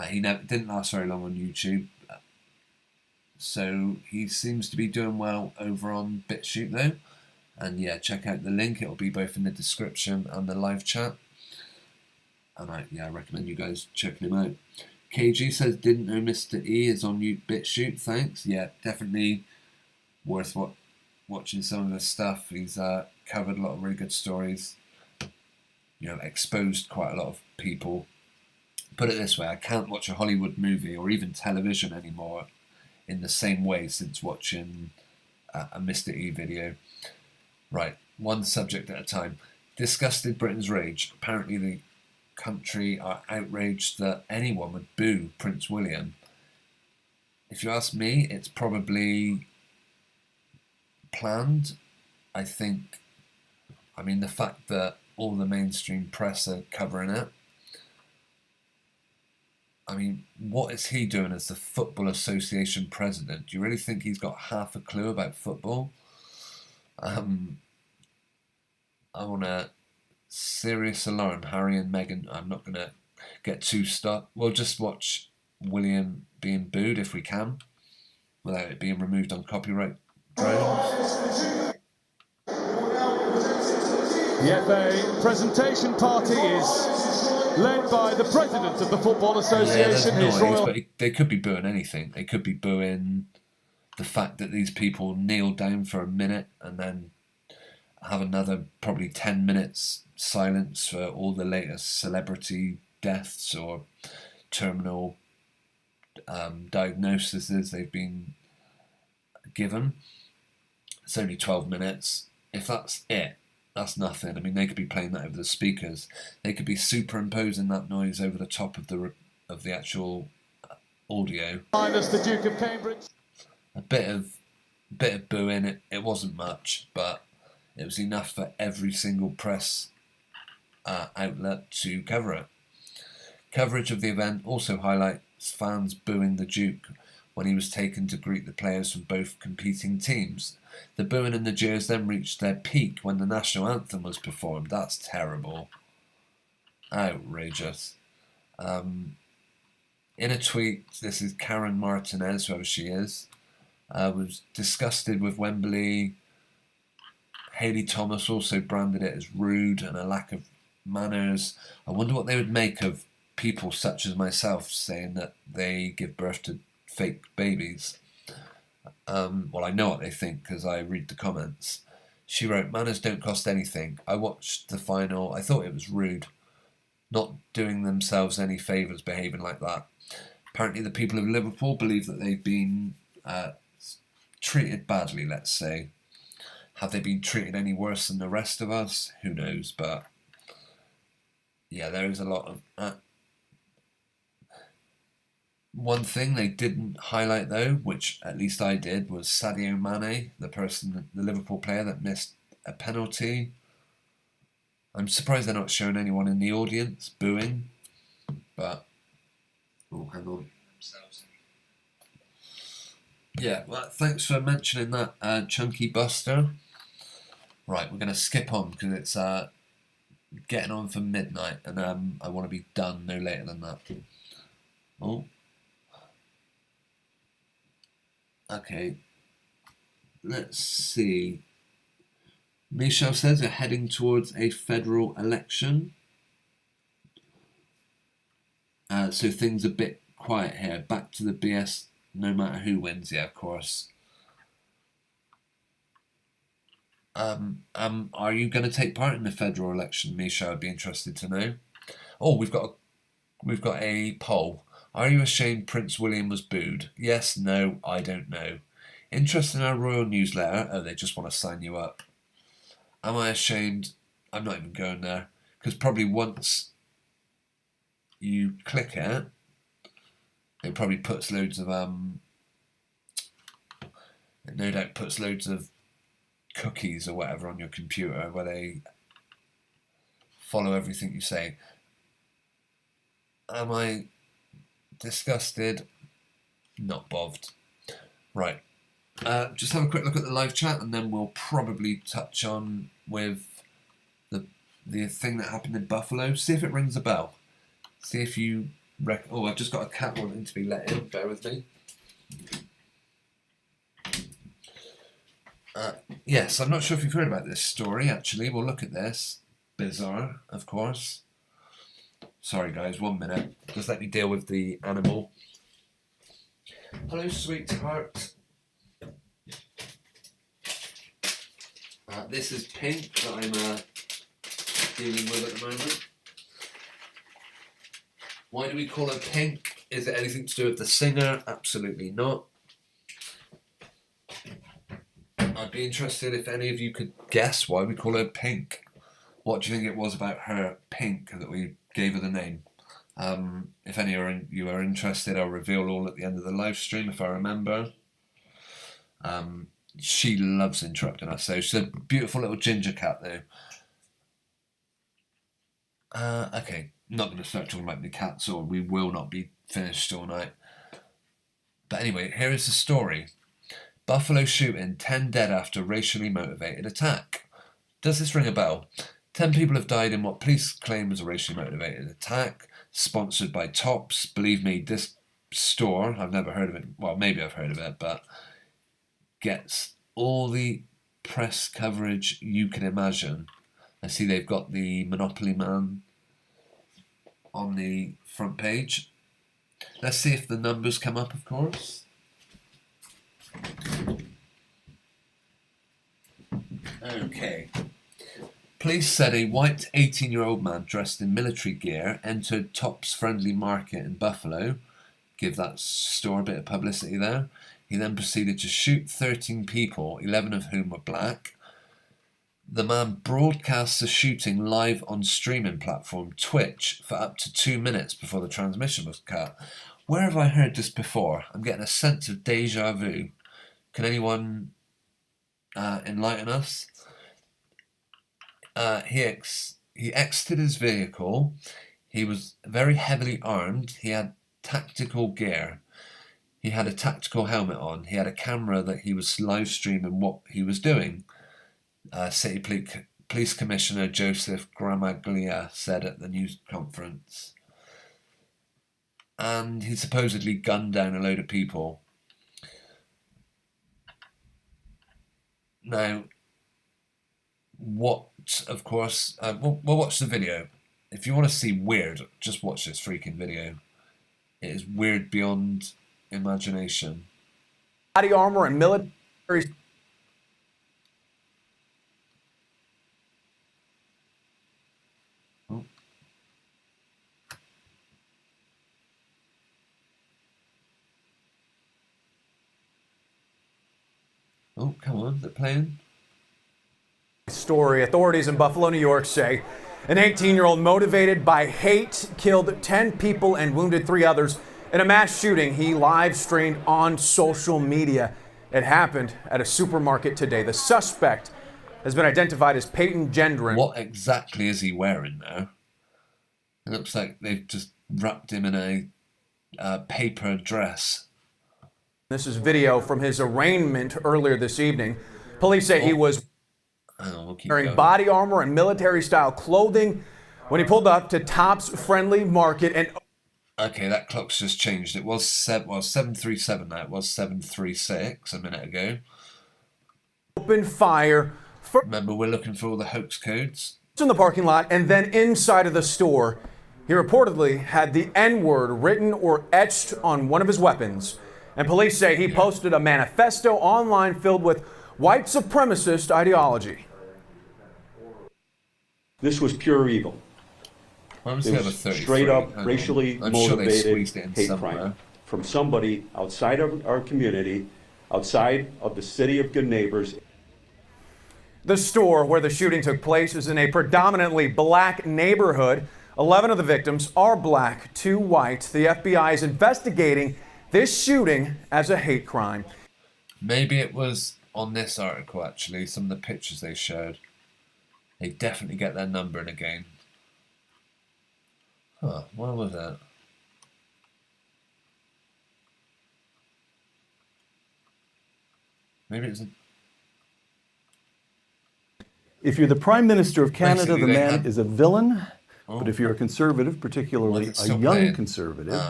He didn't last very long on YouTube. So he seems to be doing well over on BitChute though. And yeah, check out the link. It'll be both in the description and the live chat. And I recommend you guys checking him out. KG says, didn't know Mr. E is on BitChute. Thanks. Yeah, definitely worth watching some of this stuff. He's covered a lot of really good stories. You know, exposed quite a lot of people. Put it this way, I can't watch a Hollywood movie or even television anymore in the same way since watching a Mr. E video. Right, one subject at a time. Disgusted Britain's rage. Apparently the country are outraged that anyone would boo Prince William. If you ask me, it's probably planned. I mean, the fact that all the mainstream press are covering it. I mean, what is he doing as the Football Association president? Do you really think he's got half a clue about football? I want a serious alarm, Harry and Meghan. I'm not going to get too stuck. We'll just watch William being booed if we can, without it being removed on copyright grounds. The FA presentation party is led by the president of the Football Association. But they could be booing anything. They could be booing the fact that these people kneel down for a minute and then have another probably 10 minutes silence for all the latest celebrity deaths or terminal diagnoses they've been given. It's only 12 minutes. If that's it, that's nothing. I mean, they could be playing that over the speakers. They could be superimposing that noise over the top of the actual audio. Minus the Duke of Cambridge. A bit of booing. It wasn't much, but it was enough for every single press outlet to cover it. Coverage of the event also highlights fans booing the Duke when he was taken to greet the players from both competing teams. The booing and the jeers then reached their peak when the national anthem was performed. That's terrible. Outrageous. In a tweet, this is Karen Martinez, whoever she is, was disgusted with Wembley. Hayley Thomas also branded it as rude and a lack of manners. I wonder what they would make of people such as myself saying that they give birth to fake babies. Well, I know what they think because I read the comments. She wrote, "Manners don't cost anything. I watched the final. I thought it was rude. Not doing themselves any favours behaving like that. Apparently the people of Liverpool believe that they've been treated badly, let's say. Have they been treated any worse than the rest of us? Who knows, but yeah, there is a lot of... One thing they didn't highlight though, which at least I did, was Sadio Mane, the Liverpool player that missed a penalty. I'm surprised they're not showing anyone in the audience booing, but... Oh, hang on. Yeah, well, thanks for mentioning that, Chunky Buster. Right, we're going to skip on because it's getting on for midnight and I want to be done no later than that. Oh. Okay. Let's see. Michelle says they're heading towards a federal election. So things a bit quiet here. Back to the BS, no matter who wins. Yeah, of course. Are you going to take part in the federal election, Misha? I'd be interested to know. Oh, we've got a poll. Are you ashamed Prince William was booed? Yes, no, I don't know. Interest in our royal newsletter? Oh, they just want to sign you up. Am I ashamed? I'm not even going there. Because probably once you click it, it probably puts loads of, it no doubt puts loads of cookies or whatever on your computer where they follow everything you say. Am I disgusted? Not bothered. Right. Just have a quick look at the live chat and then we'll probably touch on with the thing that happened in Buffalo. See if it rings a bell. See if you oh, I've just got a cat wanting to be let in. Bear with me. Yes, I'm not sure if you've heard about this story, actually. We'll look at this. Bizarre, of course. Sorry, guys, 1 minute. Just let me deal with the animal. Hello, sweetheart. This is Pink that I'm dealing with at the moment. Why do we call her Pink? Is it anything to do with the singer? Absolutely not. I'd be interested if any of you could guess why we call her Pink. What do you think it was about her, Pink, that we gave her the name? If any of you are interested, I'll reveal all at the end of the live stream if I remember. She loves interrupting us, so she's a beautiful little ginger cat though. Okay, not going to start talking about the cats or we will not be finished all night. But anyway, here is the story. Buffalo shooting, 10 dead after racially motivated attack. Does this ring a bell? 10 people have died in what police claim was a racially motivated attack, sponsored by Tops. Believe me, this store, I've never heard of it, well, maybe I've heard of it, but gets all the press coverage you can imagine. I see they've got the Monopoly Man on the front page. Let's see if the numbers come up, of course. Okay. Police said a white 18-year-old man dressed in military gear entered Tops Friendly Market in Buffalo. Give that store a bit of publicity there. He then proceeded to shoot 13 people, 11 of whom were black. The man broadcast the shooting live on streaming platform Twitch for up to 2 minutes before the transmission was cut. Where have I heard this before? I'm getting a sense of deja vu. Can anyone enlighten us? He exited his vehicle. He was very heavily armed. He had tactical gear. He had a tactical helmet on. He had a camera that he was live streaming what he was doing. City Police Commissioner Joseph Gramaglia said at the news conference. and he supposedly gunned down a load of people. Now, of course, we'll watch the video. If you want to see weird, just watch this freaking video. It is weird beyond imagination. Body armor and military. Oh, come on, they're playing. Story. Authorities in Buffalo, New York say an 18-year-old motivated by hate killed 10 people and wounded 3 others in a mass shooting he live streamed on social media. It happened at a supermarket today. The suspect has been identified as Peyton Gendron. What exactly is he wearing now? It looks like they've just wrapped him in a paper dress. This is video from his arraignment earlier this evening. Police say he was wearing body armor and military-style clothing when he pulled up to Tops Friendly Market and... Okay, that clock's just changed. It was 7:37 now. It was 7:36 a minute ago. Opened fire. Remember, we're looking for all the hoax codes. In the parking lot and then inside of the store. He reportedly had the N-word written or etched on one of his weapons. And police say he posted a manifesto online filled with white supremacist ideology. This was pure evil. It was straight up racially motivated hate crime from somebody outside of our community, outside of the city of Good Neighbors. The store where the shooting took place is in a predominantly black neighborhood. 11 of the victims are black, 2 white. The FBI is investigating this shooting as a hate crime. Maybe it was on this article, actually, some of the pictures they showed. They definitely get their number in a game. Huh, why was that? Maybe it's... If you're the Prime Minister of Canada, the man is a villain. But if you're a conservative, particularly a young conservative,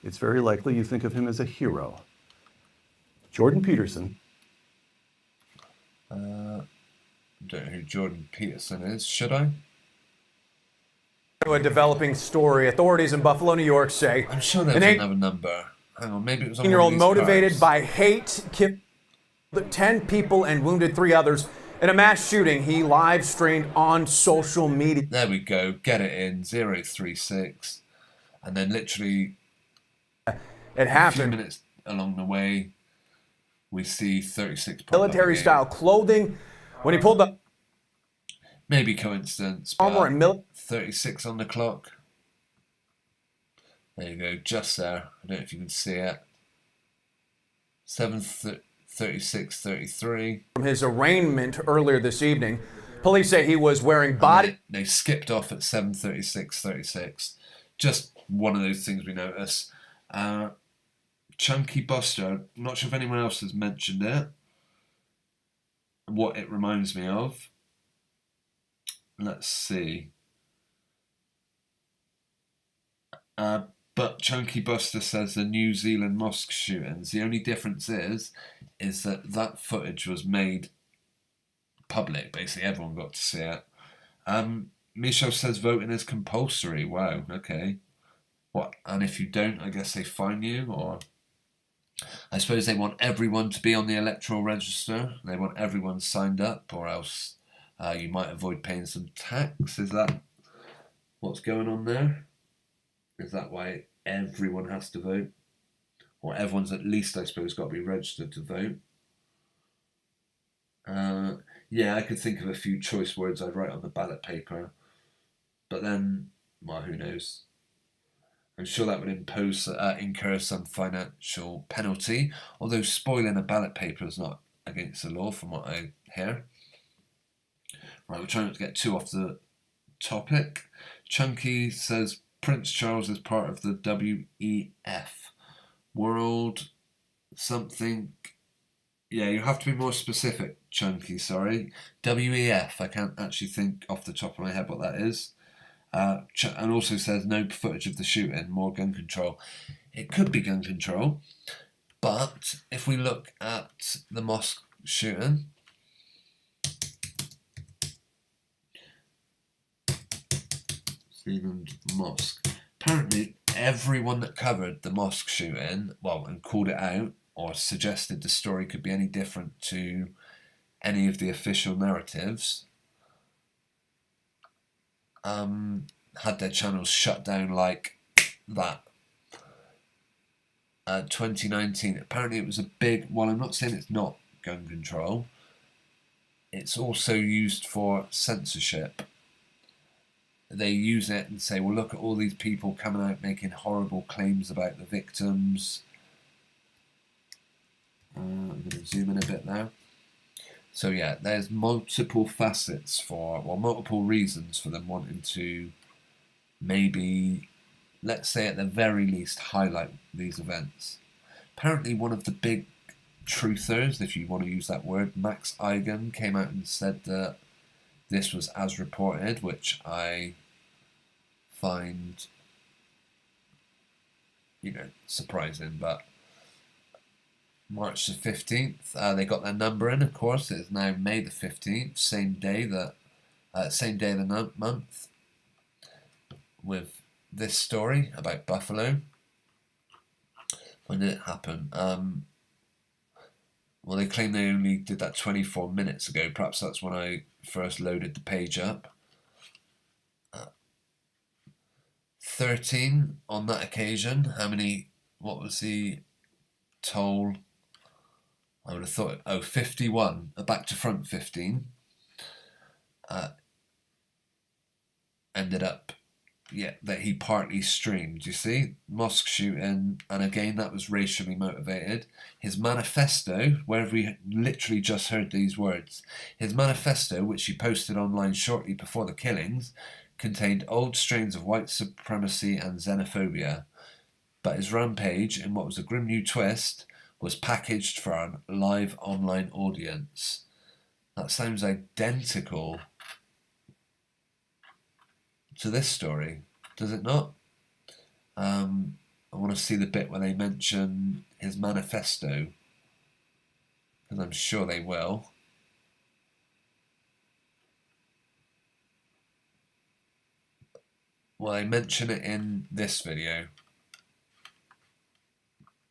it's very likely you think of him as a hero. Jordan Peterson. I don't know who Jordan Peterson is. Should I? A developing story. Authorities in Buffalo, New York say I'm sure they didn't have a number. Hang on, maybe it was on 18-year-old motivated by hate killed 10 people and wounded 3 others in a mass shooting he live streamed on social media. There we go. Get it in 036, and then literally it happened. A few minutes along the way, we see 36 military-style clothing when he pulled up. Maybe coincidence. Armor and 36 on the clock. There you go, just there. I don't know if you can see it. 7:36:33. From his arraignment earlier this evening, police say he was wearing body. They skipped off at 7:36:36. Just one of those things we notice. Chunky Buster. Not sure if anyone else has mentioned it. What it reminds me of. Let's see. But Chunky Buster says the New Zealand mosque shootings. The only difference is that footage was made public. Basically, everyone got to see it. Michelle says voting is compulsory. Wow. Okay. What? And if you don't, I guess they fine you, or I suppose they want everyone to be on the electoral register. They want everyone signed up, or else you might avoid paying some tax. Is that what's going on there? Is that why everyone has to vote? Or everyone's at least, I suppose, got to be registered to vote? Yeah, I could think of a few choice words I'd write on the ballot paper. But then, well, who knows? I'm sure that would incur some financial penalty, although spoiling a ballot paper is not against the law from what I hear. Right, we're trying not to get too off the topic. Chunky says Prince Charles is part of the WEF. World something. Yeah, you have to be more specific, Chunky, sorry. WEF, I can't actually think off the top of my head what that is. And also says no footage of the shooting, more gun control. It could be gun control, but if we look at the mosque shooting, Zealand Mosque. Apparently, everyone that covered the mosque shooting, well, and called it out or suggested the story could be any different to any of the official narratives, had their channels shut down like that. 2019, apparently it was a big, well, I'm not saying it's not gun control, it's also used for censorship. They use it and say, well, look at all these people coming out making horrible claims about the victims. I'm going to zoom in a bit now. So yeah, there's multiple facets for, well, multiple reasons for them wanting to maybe, let's say at the very least, highlight these events. Apparently one of the big truthers, if you want to use that word, Max Eigen, came out and said that this was as reported, which I find, surprising, but March the 15th, they got their number in, of course. It is now May the 15th, same day of the month, with this story about Buffalo. When did it happen? Well, they claim they only did that 24 minutes ago. Perhaps that's when I first loaded the page up. 13 on that occasion. How many? What was the toll? I would have thought, 51. A back to front 15. Ended up, that he partly streamed. You see, mosque shooting, and again that was racially motivated. His manifesto, where we literally just heard these words, his manifesto, which he posted online shortly before the killings, contained old strains of white supremacy and xenophobia. But his rampage, in what was a grim new twist, was packaged for a live online audience. That sounds identical to this story, does it not? I want to see the bit where they mention his manifesto, because I'm sure they will. Well, they mention it in this video.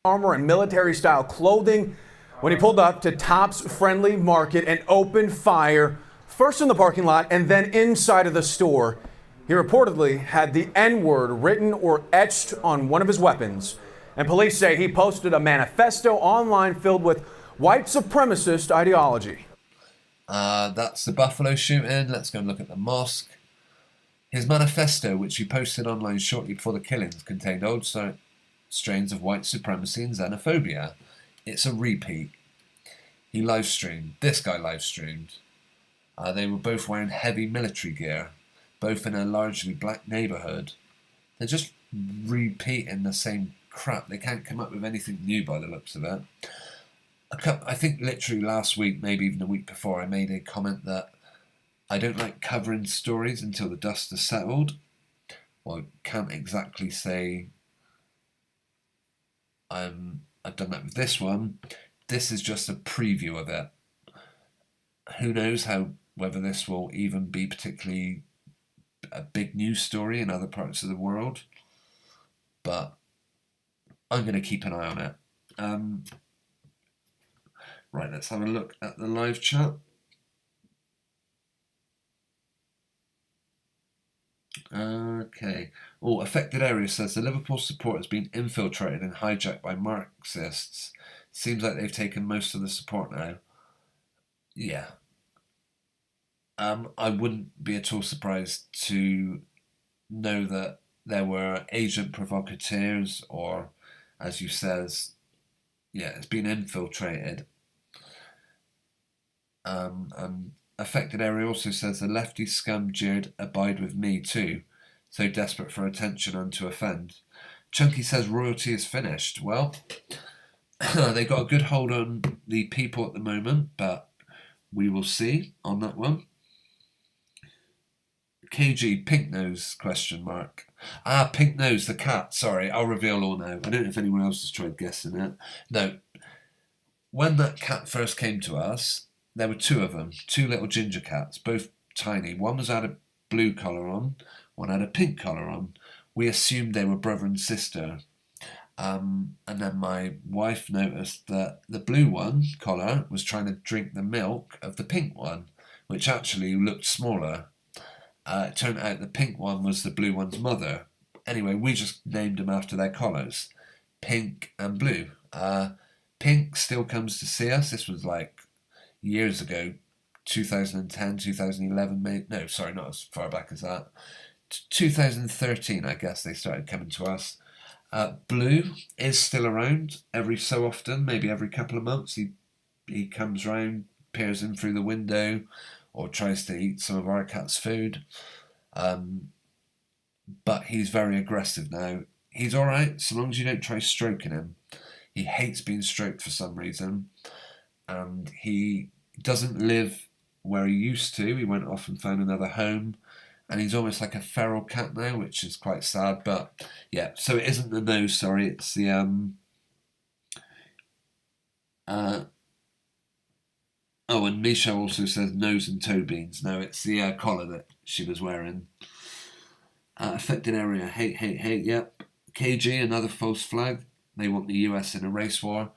Armor and military-style clothing when he pulled up to Tops Friendly Market and opened fire, first in the parking lot and then inside of the store. He reportedly had the N-word written or etched on one of his weapons. And police say he posted a manifesto online filled with white supremacist ideology. That's the Buffalo shooting. Let's go and look at the mosque. His manifesto, which he posted online shortly before the killings, contained old strains of white supremacy and xenophobia. It's a repeat. He live streamed. This guy live streamed. They were both wearing heavy military gear, both in a largely black neighborhood. They're just repeating the same crap. They can't come up with anything new by the looks of it. I think literally last week, maybe even the week before, I made a comment that I don't like covering stories until the dust has settled. Well, I can't exactly say I've done that with this one. This is just a preview of it. Who knows whether this will even be particularly a big news story in other parts of the world, but I'm going to keep an eye on it. Right, let's have a look at the live chat. Okay. Oh, affected area says the Liverpool support has been infiltrated and hijacked by Marxists. Seems like they've taken most of the support now. Yeah. I wouldn't be at all surprised to know that there were agent provocateurs, or, as you says, it's been infiltrated. And affected area also says the lefty scum jeered abide with me too, so desperate for attention and to offend. Chunky says royalty is finished. Well, they got a good hold on the people at the moment, but we will see on that one. KG, pink nose, question mark. Ah, pink nose, the cat. Sorry, I'll reveal all now. I don't know if anyone else has tried guessing it. No. When that cat first came to us, there were two of them, two little ginger cats, both tiny. One was had a blue collar on, one had a pink collar on. We assumed they were brother and sister. And then my wife noticed that the blue one, collar, was trying to drink the milk of the pink one, which actually looked smaller. It turned out the pink one was the blue one's mother. Anyway, we just named them after their collars, Pink and Blue. Pink still comes to see us. This was like years ago, 2010, 2011, maybe. No, sorry, not as far back as that. 2013, I guess, they started coming to us. Blue is still around every so often, maybe every couple of months. He comes round, peers in through the window, or tries to eat some of our cat's food. But he's very aggressive now. He's alright, so long as you don't try stroking him. He hates being stroked for some reason. And he doesn't live where he used to. He went off and found another home. And he's almost like a feral cat now, which is quite sad. But yeah, so it isn't the nose, sorry. It's the oh, and Misha also says nose and toe beans. No, it's the collar that she was wearing. Affected area, hate, yep. KG, another false flag. They want the US in a race war.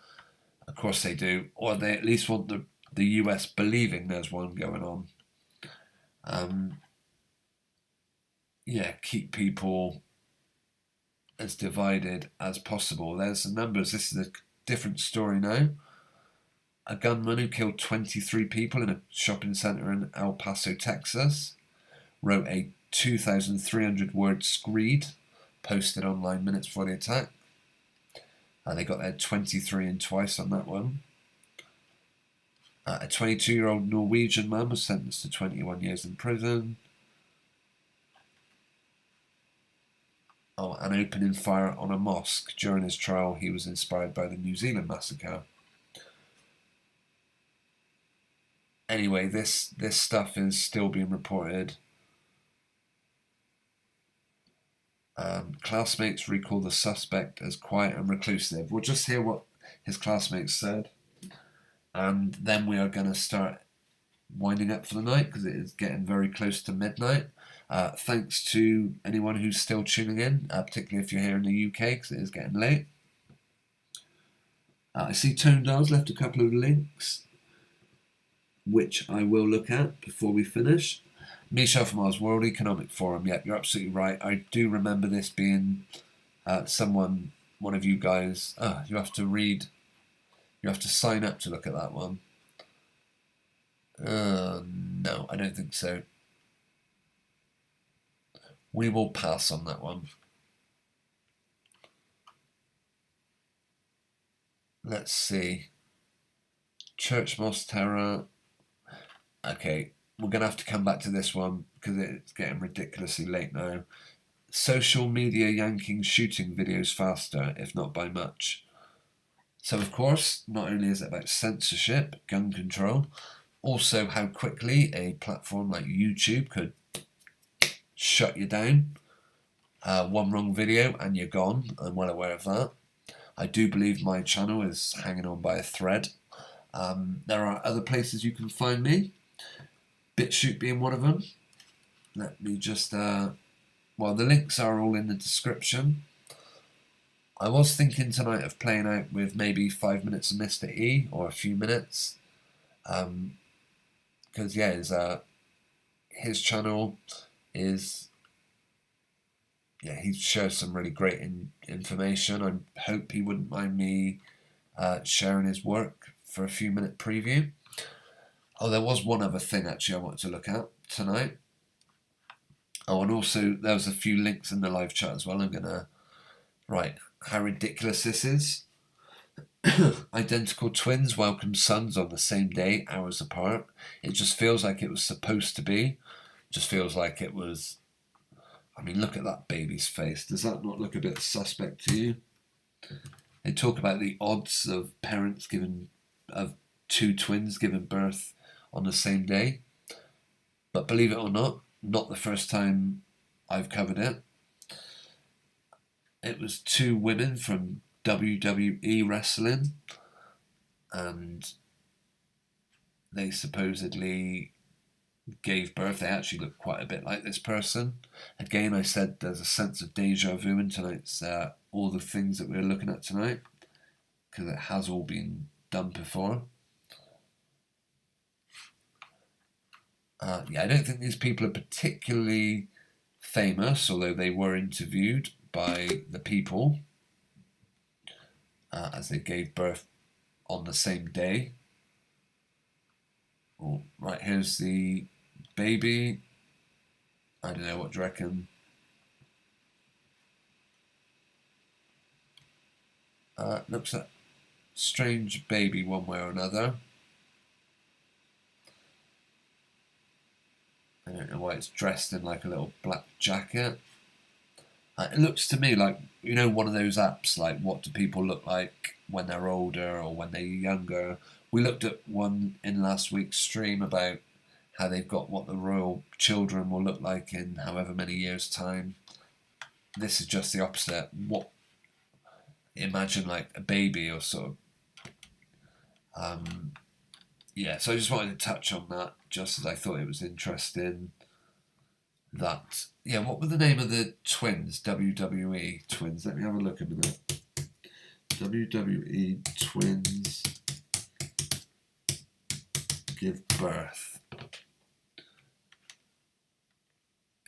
Of course they do. Or they at least want the US believing there's one going on. Yeah, keep people as divided as possible. There's the numbers. This is a different story now. A gunman who killed 23 people in a shopping centre in El Paso, Texas, wrote a 2,300-word screed posted online minutes before the attack. They got their 23 in twice on that one. A 22-year-old Norwegian man was sentenced to 21 years in prison. Oh, and opening fire on a mosque. During his trial, he was inspired by the New Zealand massacre. Anyway, this stuff is still being reported. Classmates recall the suspect as quiet and reclusive. We'll just hear what his classmates said. And then we are going to start winding up for the night because it is getting very close to midnight. Thanks to anyone who's still tuning in, particularly if you're here in the UK because it is getting late. I see Tone Dials left a couple of links, which I will look at before we finish. Michel from Oz, World Economic Forum. Yep, you're absolutely right. I do remember this being one of you guys. You have to read. You have to sign up to look at that one. No, I don't think so. We will pass on that one. Let's see. Church Mosque Terror. Okay, we're going to have to come back to this one because it's getting ridiculously late now. Social media yanking shooting videos faster, if not by much. So, of course, not only is it about censorship, gun control, also how quickly a platform like YouTube could shut you down. One wrong video and you're gone. I'm well aware of that. I do believe my channel is hanging on by a thread. There are other places you can find me. BitChute being one of them. Let me just... well, the links are all in the description. I was thinking tonight of playing out with maybe 5 minutes of Mr. E, or a few minutes. Because, yeah, his channel is... Yeah, he shares some really great information. I hope he wouldn't mind me sharing his work for a few minute preview. Oh, there was one other thing actually I wanted to look at tonight. Oh, and also there was a few links in the live chat as well. I'm gonna... Right, how ridiculous this is. Identical twins welcome sons on the same day, hours apart. It just feels like it was supposed to be. Just feels like it was... I mean, look at that baby's face. Does that not look a bit suspect to you? They talk about the odds of two twins giving birth on the same day. But believe it or not, not the first time I've covered it. It was 2 women from WWE wrestling, and they supposedly gave birth. They actually look quite a bit like this person. Again, I said there's a sense of deja vu in tonight's all the things that we're looking at tonight, because it has all been done before. Yeah, I don't think these people are particularly famous, although they were interviewed by the people as they gave birth on the same day. Oh, right, here's the baby. I don't know, what do you reckon? Looks like a strange baby one way or another. I don't know why it's dressed in like a little black jacket. It looks to me like, you know, one of those apps like what do people look like when they're older or when they're younger. We looked at one in last week's stream about how they've got what the royal children will look like in however many years' time. This is just the opposite. What? Imagine like a baby or sort of... yeah, so I just wanted to touch on that, just as I thought it was interesting that... Yeah, what were the name of the twins? WWE twins. Let me have a look a minute. WWE twins give birth.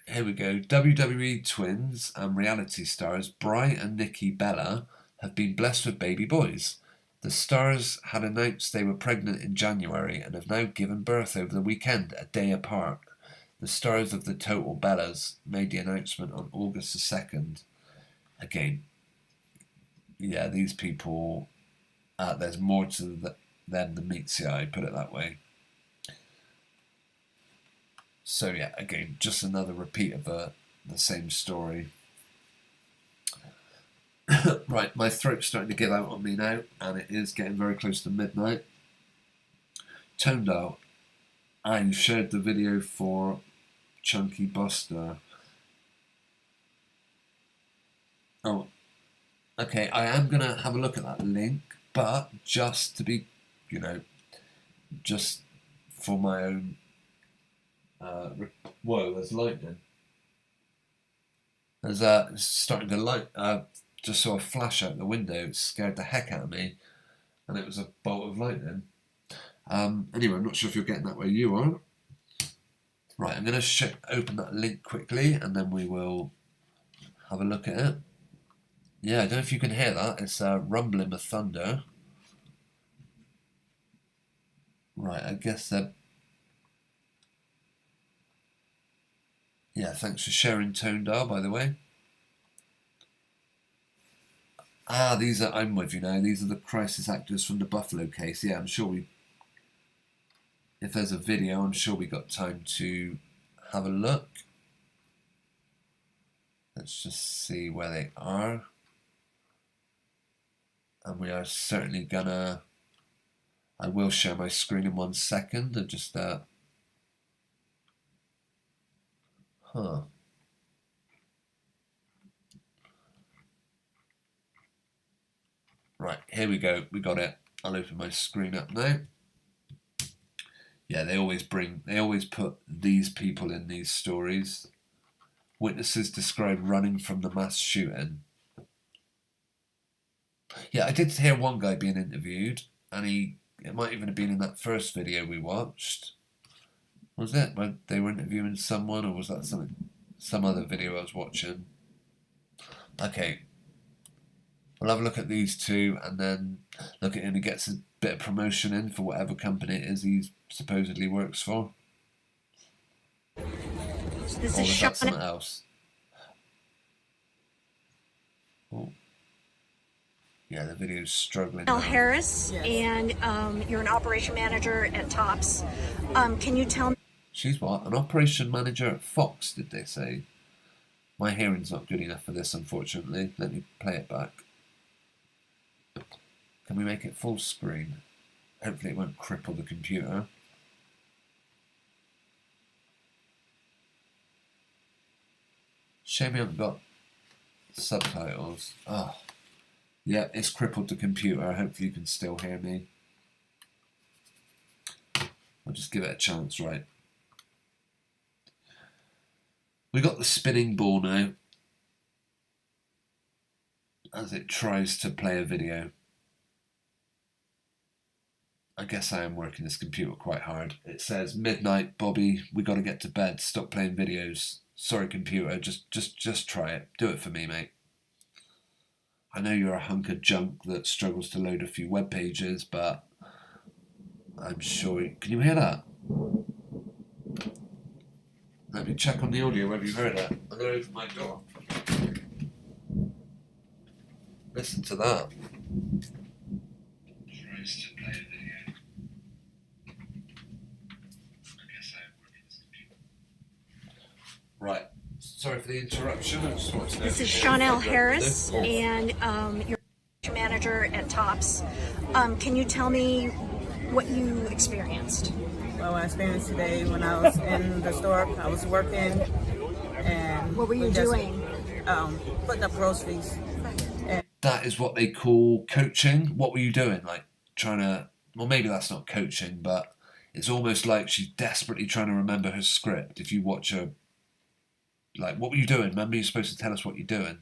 Here we go. WWE twins and reality stars Bri and Nikki Bella have been blessed with baby boys. The stars had announced they were pregnant in January and have now given birth over the weekend, a day apart. The stars of the Total Bellas made the announcement on August the 2nd. Again, yeah, these people, there's more to them than meets the eye, put it that way. So yeah, again, just another repeat of the same story. Right, my throat's starting to give out on me now, and it is getting very close to midnight. Tonedale, I shared the video for Chunky Buster. Oh, okay, I am going to have a look at that link, but just to be, you know, just for my own... whoa, there's lightning. There's it's starting to light... just saw a flash out the window. It scared the heck out of me, and it was a bolt of lightning. Anyway, I'm not sure if you're getting that where you are. Right, I'm going to open that link quickly, and then we will have a look at it. Yeah, I don't know if you can hear that. It's rumbling of thunder. Right, I guess that... Yeah, thanks for sharing, Tonedale, by the way. These are... I'm with you now. These are the crisis actors from the Buffalo case. Yeah, I'm sure we... If there's a video, I'm sure we got time to have a look. Let's just see where they are. And we are certainly gonna... I will share my screen in 1 second and just... Right, here we go. We got it. I'll open my screen up now. Yeah, they always put these people in these stories. Witnesses describe running from the mass shooting. Yeah, I did hear one guy being interviewed, and it might even have been in that first video we watched. Was it when they were interviewing someone, or was that some other video I was watching? Okay. We'll have a look at these two, and then look at him. He gets a bit of promotion in for whatever company it is he supposedly works for. This or is is that something else? Oh. Yeah, the video's struggling. Mel Harris, and you're an operation manager at Tops. Can you tell me? She's what? An operation manager at Fox, did they say? My hearing's not good enough for this, unfortunately. Let me play it back. Can we make it full screen? Hopefully it won't cripple the computer. Shame we haven't got subtitles. Oh. Yeah, it's crippled the computer. Hopefully you can still hear me. I'll just give it a chance, right? We got the spinning ball now as it tries to play a video. I guess I am working this computer quite hard. It says, midnight, Bobby, we got to get to bed. Stop playing videos. Sorry, computer, just try it. Do it for me, mate. I know you're a hunk of junk that struggles to load a few web pages, but I'm sure... Can you hear that? Let me check on the audio whether you heard that. I'm going to open my door. Listen to that. Tries to play a video. I guess I am working this computer. Right. Sorry for the interruption. I just want to know. This is Chanel Harris, and you're manager at Tops. Can you tell me what you experienced? Well, I experienced today when I was in the store. I was working, and what were you doing? Putting up groceries. That is what they call coaching. What were you doing? Like trying to... Well, maybe that's not coaching, but it's almost like she's desperately trying to remember her script. If you watch her... Like, what were you doing? Remember, you're supposed to tell us what you're doing.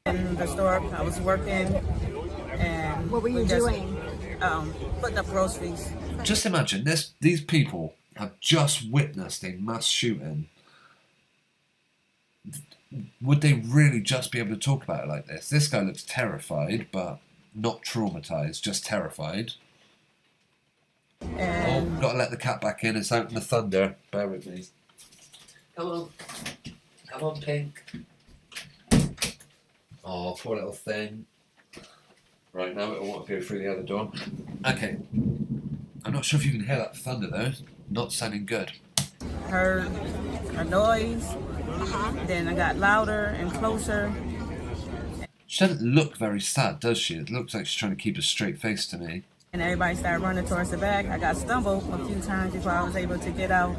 In the store, I was working, and what were you doing? Putting up groceries. Just imagine this: these people have just witnessed a mass shooting. Would they really just be able to talk about it like this? This guy looks terrified, but not traumatized, just terrified. Oh, gotta let the cat back in. It's out in the thunder. Bear with me. Come on, Pink. Oh, poor little thing. Right, now it won't go through the other door. Okay. I'm not sure if you can hear that thunder though. Not sounding good. Heard a noise. Then I got louder and closer. She doesn't look very sad, does she? It looks like she's trying to keep a straight face to me. And everybody started running towards the back. I got stumbled a few times before I was able to get out.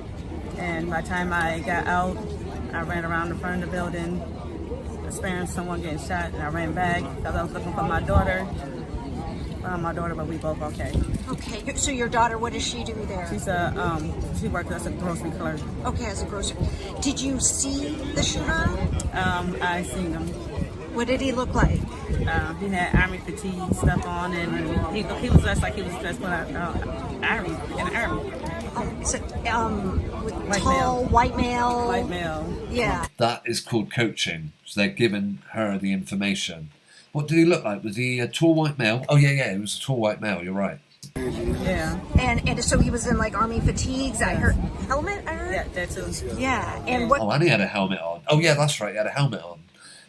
And by the time I got out, I ran around the front of the building, experienced someone getting shot, and I ran back because I was looking for my daughter. But we both okay. Okay, so your daughter, what does she do there? She's she works as a grocery clerk. Okay, as a grocery. Did you see the shooter? I seen him. What did he look like? He had army fatigue stuff on, and he was dressed like he was dressed for army. So, white male. White male. Yeah. That is called coaching. So they're giving her the information. What did he look like? Was he a tall white male? Oh yeah, he was a tall white male. You're right. Yeah. And so he was in like army fatigues. I heard helmet. I heard. Yeah, that too. Yeah. And what? Oh, and he had a helmet on. Oh yeah, that's right. He had a helmet on.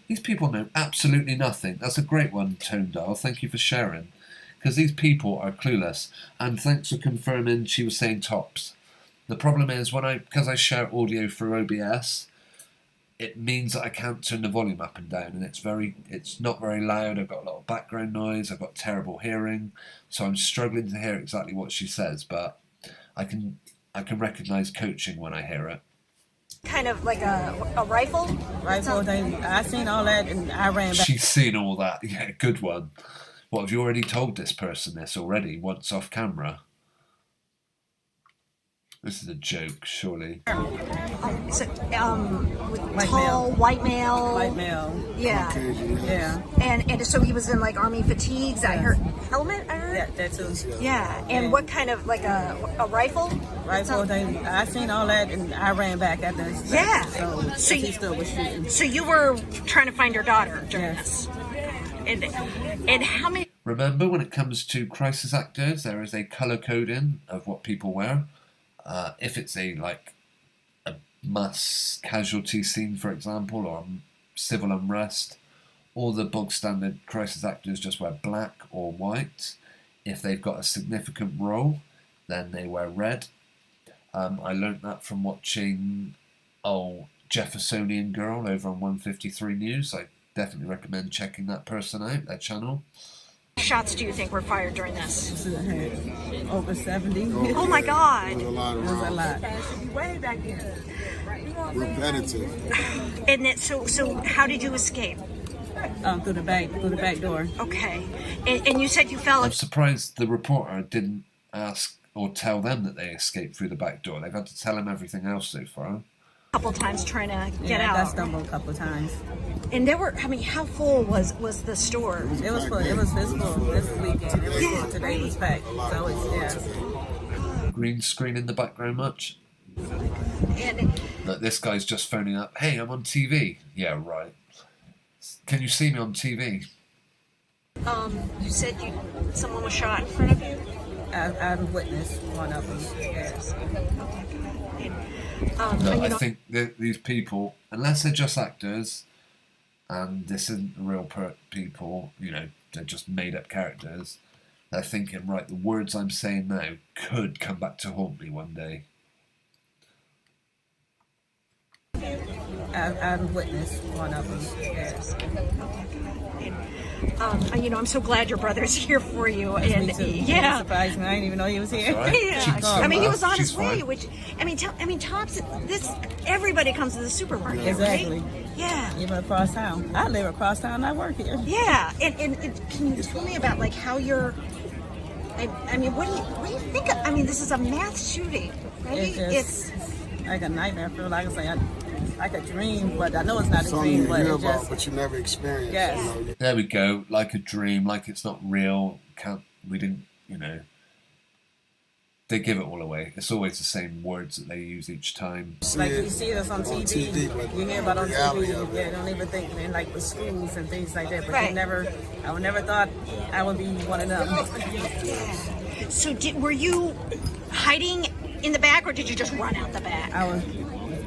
These people know absolutely nothing. That's a great one, Tone Dial. Thank you for sharing. Because these people are clueless. And thanks for confirming she was saying Tops. The problem is because I share audio through OBS, it means that I can't turn the volume up and down, and it's not very loud. I've got a lot of background noise. I've got terrible hearing, so I'm struggling to hear exactly what she says. But I can recognise coaching when I hear it. Kind of like a rifle. Rifle. I seen all that, and I ran back. She's seen all that. Yeah, good one. What, have you already told this person this already, once off camera? This is a joke, surely. So, White male. White male. Yeah. Yeah. And so he was in like army fatigues. I heard helmet. I heard. Yeah, that too. Yeah. And what kind of like a rifle? Rifle. I seen all that, and I ran back after. Yeah. So he still was shooting. So you were trying to find your daughter during this. And how many? Remember, when it comes to crisis actors, there is a colour coding of what people wear. If it's a mass casualty scene, for example, or civil unrest, all the bog standard crisis actors just wear black or white. If they've got a significant role, then they wear red. I learnt that from watching Jeffersonian Girl over on 153 News. I definitely recommend checking that person out, their channel. shots do you think were fired during this? Over 70. Oh my God. It was a lot of It was a lot. Way back there. repetitive. And then, so how did you escape? Through the back door. Okay. And you said you fell. I'm surprised the reporter didn't ask or tell them that they escaped through the back door. They've had to tell them everything else so far. A couple times trying to get out. I got stumbled a couple times. And there were, I mean, how full was the store? It was full. It was this full this weekend. It was full. Today was packed. So it's, yeah. Green screen in the background much? And Look, this guy's just phoning up. Hey, I'm on TV. Yeah, right. Can you see me on TV? You said someone was shot in front of you? I've witnessed one of them. Yes. No, I think these people, unless they're just actors, and this isn't real people, you know, they're just made-up characters, they're thinking, right, the words I'm saying now could come back to haunt me one day. I've witnessed one of them. Yes. You know, I'm so glad your brother's here for you. Yes, And me too. yeah, Surprised me. I didn't even know he was here. Right. Yeah. I mean, he was on his way. fine. Which, I mean, Tops. This everybody comes to the supermarket, Exactly. right? Yeah. Even across town. I live across town. I work here. Yeah. And can you tell me about like how you're? I mean, what do you think? I mean, this is a mass shooting, right? It's like a nightmare. I feel like it's like a dream, but I know it's not a dream. But hear it about, just, but you never experienced. Yes. You know? There we go, like a dream, like it's not real. We didn't, you know. They give it all away. It's always the same words that they use each time. like you see us on TV, but you hear about on reality TV. of Yeah, don't even think in like the schools and things like that. But Right. I would never thought I would be one of them. So were you hiding in the back, or did you just run out the back? I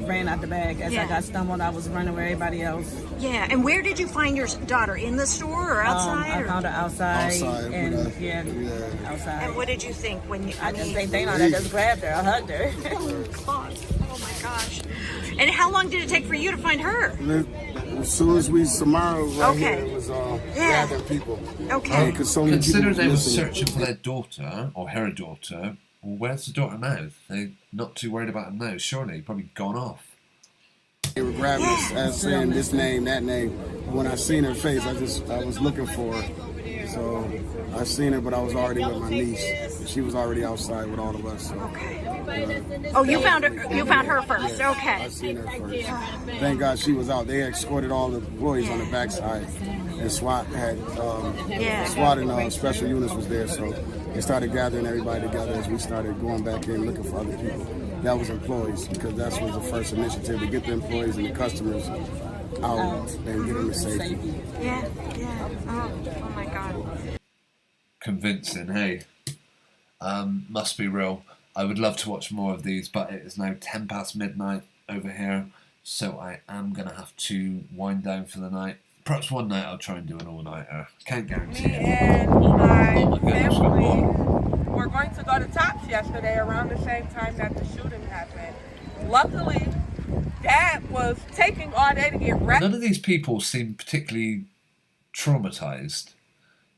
ran out the bag as Yeah. I got stumbled. I was running with everybody else. Yeah. And where did you find your daughter? In the store or outside? I found her outside, Outside, and with a- yeah, yeah. outside. And what did you think when you? I just think they know. I just grabbed her. I hugged her. Oh my gosh! And how long did it take for you to find her? As soon as Samara was right Okay. here, it was Yeah. gathering people. Okay. Because so many Consider people they were missing. searching for their daughter, or her daughter. Well, where's the daughter now? They're not too worried about her now, surely. Probably gone off. They were grabbing us as saying this name, that name. When I seen her face, I was looking for her. So I seen her, but I was already with my niece. She was already outside with all of us. So, Oh, you found her. You found her first. I Okay. seen her first. Thank God she was out. They escorted all the employees on the backside, and SWAT had SWAT and special units was there. So they started gathering everybody together as we started going back in looking for other people. That was employees, because that was the first initiative to get the employees and the customers out and get them to safety. Yeah. Yeah. Oh my God. Convincing, hey. Must be real. I would love to watch more of these, but it is now 10 past midnight over here, so I am going to have to wind down for the night. Perhaps one night I'll try and do an all-nighter. Can't guarantee Me it. and my Oh my goodness, family what? were going to go to Tops yesterday around the same time that the shooting happened. Luckily, Dad was taking all day to get ready. None of these people seem particularly traumatized.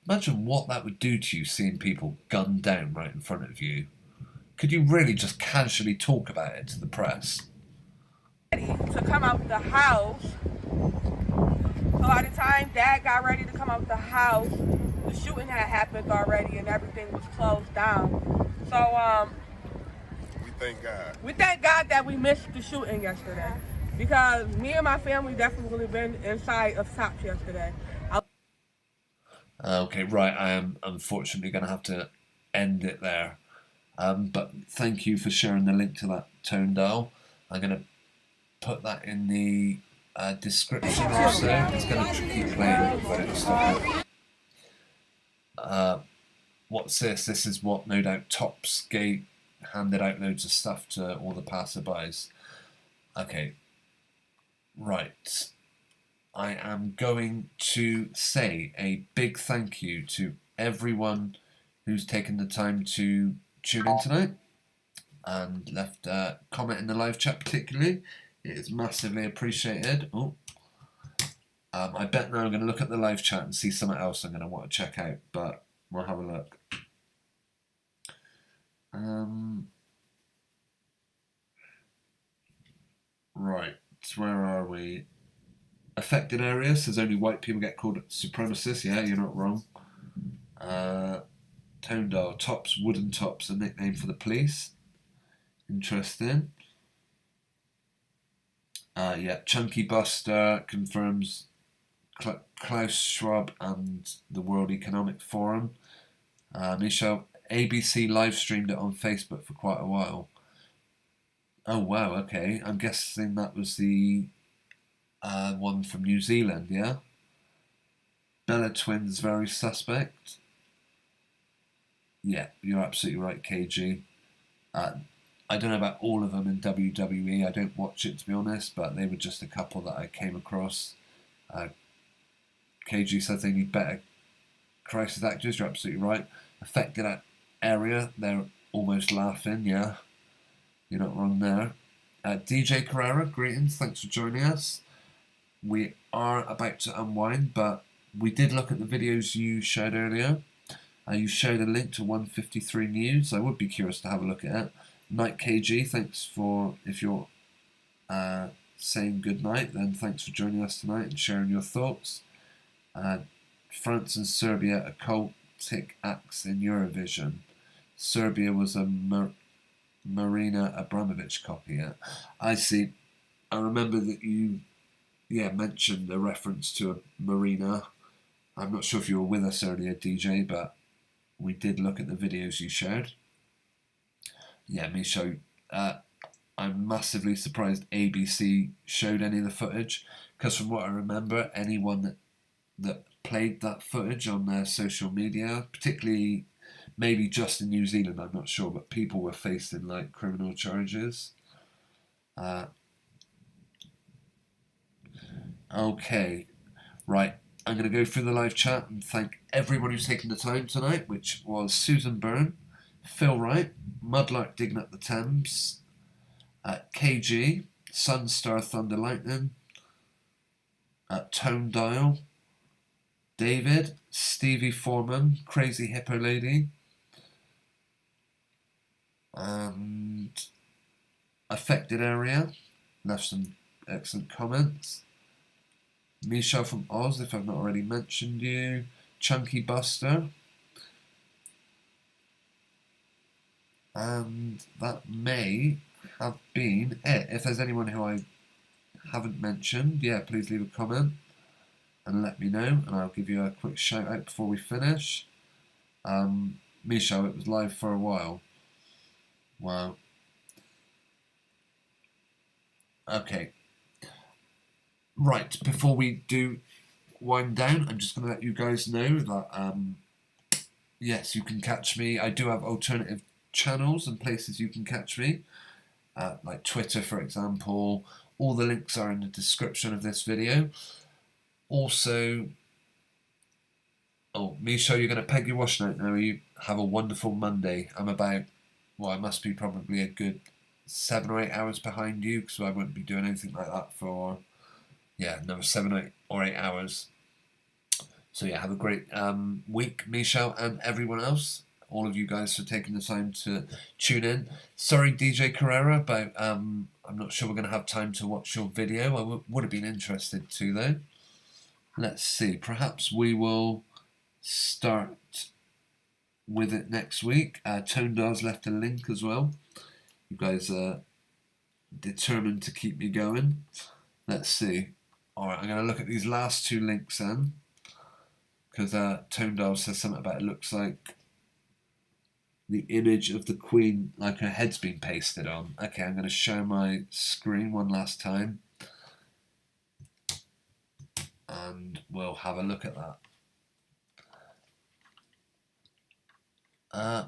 Imagine what that would do to you, seeing people gunned down right in front of you. Could you really just casually talk about it to the press? To come out the house. So by the time Dad got ready to come out the house, the shooting had happened already and everything was closed down. So We thank God. we thank God that we missed the shooting yesterday, because me and my family definitely would have been inside of Tops yesterday. Okay, right, I am unfortunately going to have to end it there. But thank you for sharing the link to that tone dial. I'm going to put that in the description also. It's going to keep playing, but it'll stop it. What's this? This is what no doubt Tops Gate handed out loads of stuff to all the passerbys. Okay, right. I am going to say a big thank you to everyone who's taken the time to tune in tonight and left a comment in the live chat particularly. It is massively appreciated. Oh, I bet now I'm going to look at the live chat and see something else I'm going to want to check out, but we'll have a look. Right, where are we? Affected areas says only white people get called supremacists. Yeah, you're not wrong. Tone dial tops, wooden tops, a nickname for the police. Interesting. Yeah, Chunky Buster confirms Klaus Schwab and the World Economic Forum. Michelle, ABC live streamed it on Facebook for quite a while. Oh wow, okay. I'm guessing that was the one from New Zealand, yeah? Bella Twins very suspect. Yeah, you're absolutely right, KG. I don't know about all of them in WWE. I don't watch it, to be honest, but they were just a couple that I came across. KG says they need better crisis actors. You're absolutely right. Affected area, they're almost laughing, yeah. You're not wrong there. DJ Carrera, greetings. Thanks for joining us. We are about to unwind, but we did look at the videos you shared earlier. You showed a link to 153 News. I would be curious to have a look at it. Night KG, thanks for, if you're saying good night, then thanks for joining us tonight and sharing your thoughts. France and Serbia, occultic acts in Eurovision. Serbia was a Marina Abramovic copy. Yeah. I see. I remember that you mentioned a reference to a Marina. I'm not sure if you were with us earlier, DJ, but we did look at the videos you shared. Yeah, Micho, I'm massively surprised ABC showed any of the footage, because from what I remember, anyone that played that footage on their social media, particularly maybe just in New Zealand, I'm not sure, but people were facing like criminal charges. Okay, right. I'm going to go through the live chat and thank everyone who's taken the time tonight, which was Susan Byrne, Phil Wright, Mudlark Digging Up the Thames, KG, Sunstar Thunder Lightning, Tone Dial, David, Stevie Foreman, Crazy Hippo Lady, and Affected Area, left some excellent comments. Michelle from Oz, if I've not already mentioned you. Chunky Buster. And that may have been it. If there's anyone who I haven't mentioned, yeah, please leave a comment and let me know, and I'll give you a quick shout out before we finish. Michelle, it was live for a while. Wow. Okay. Right, before we do wind down, I'm just going to let you guys know that, yes, you can catch me. I do have alternative channels and places you can catch me, like Twitter, for example. All the links are in the description of this video. Also, Micho, you're going to peg your washing out now. You have a wonderful Monday. I'm about, I must be probably a good 7 or 8 hours behind you, because I won't be doing anything like that for... another 7 or 8 hours. So have a great week, Michelle, and everyone else. All of you guys for taking the time to tune in. Sorry, DJ Carrera, but I'm not sure we're going to have time to watch your video. I would have been interested to, though. Let's see. Perhaps we will start with it next week. Tone Dar's left a link as well. You guys are determined to keep me going. Let's see. Alright, I'm going to look at these last 2 links then, because Tone Dial says something about it looks like the image of the Queen, like her head's been pasted on. Okay, I'm going to show my screen one last time, and we'll have a look at that.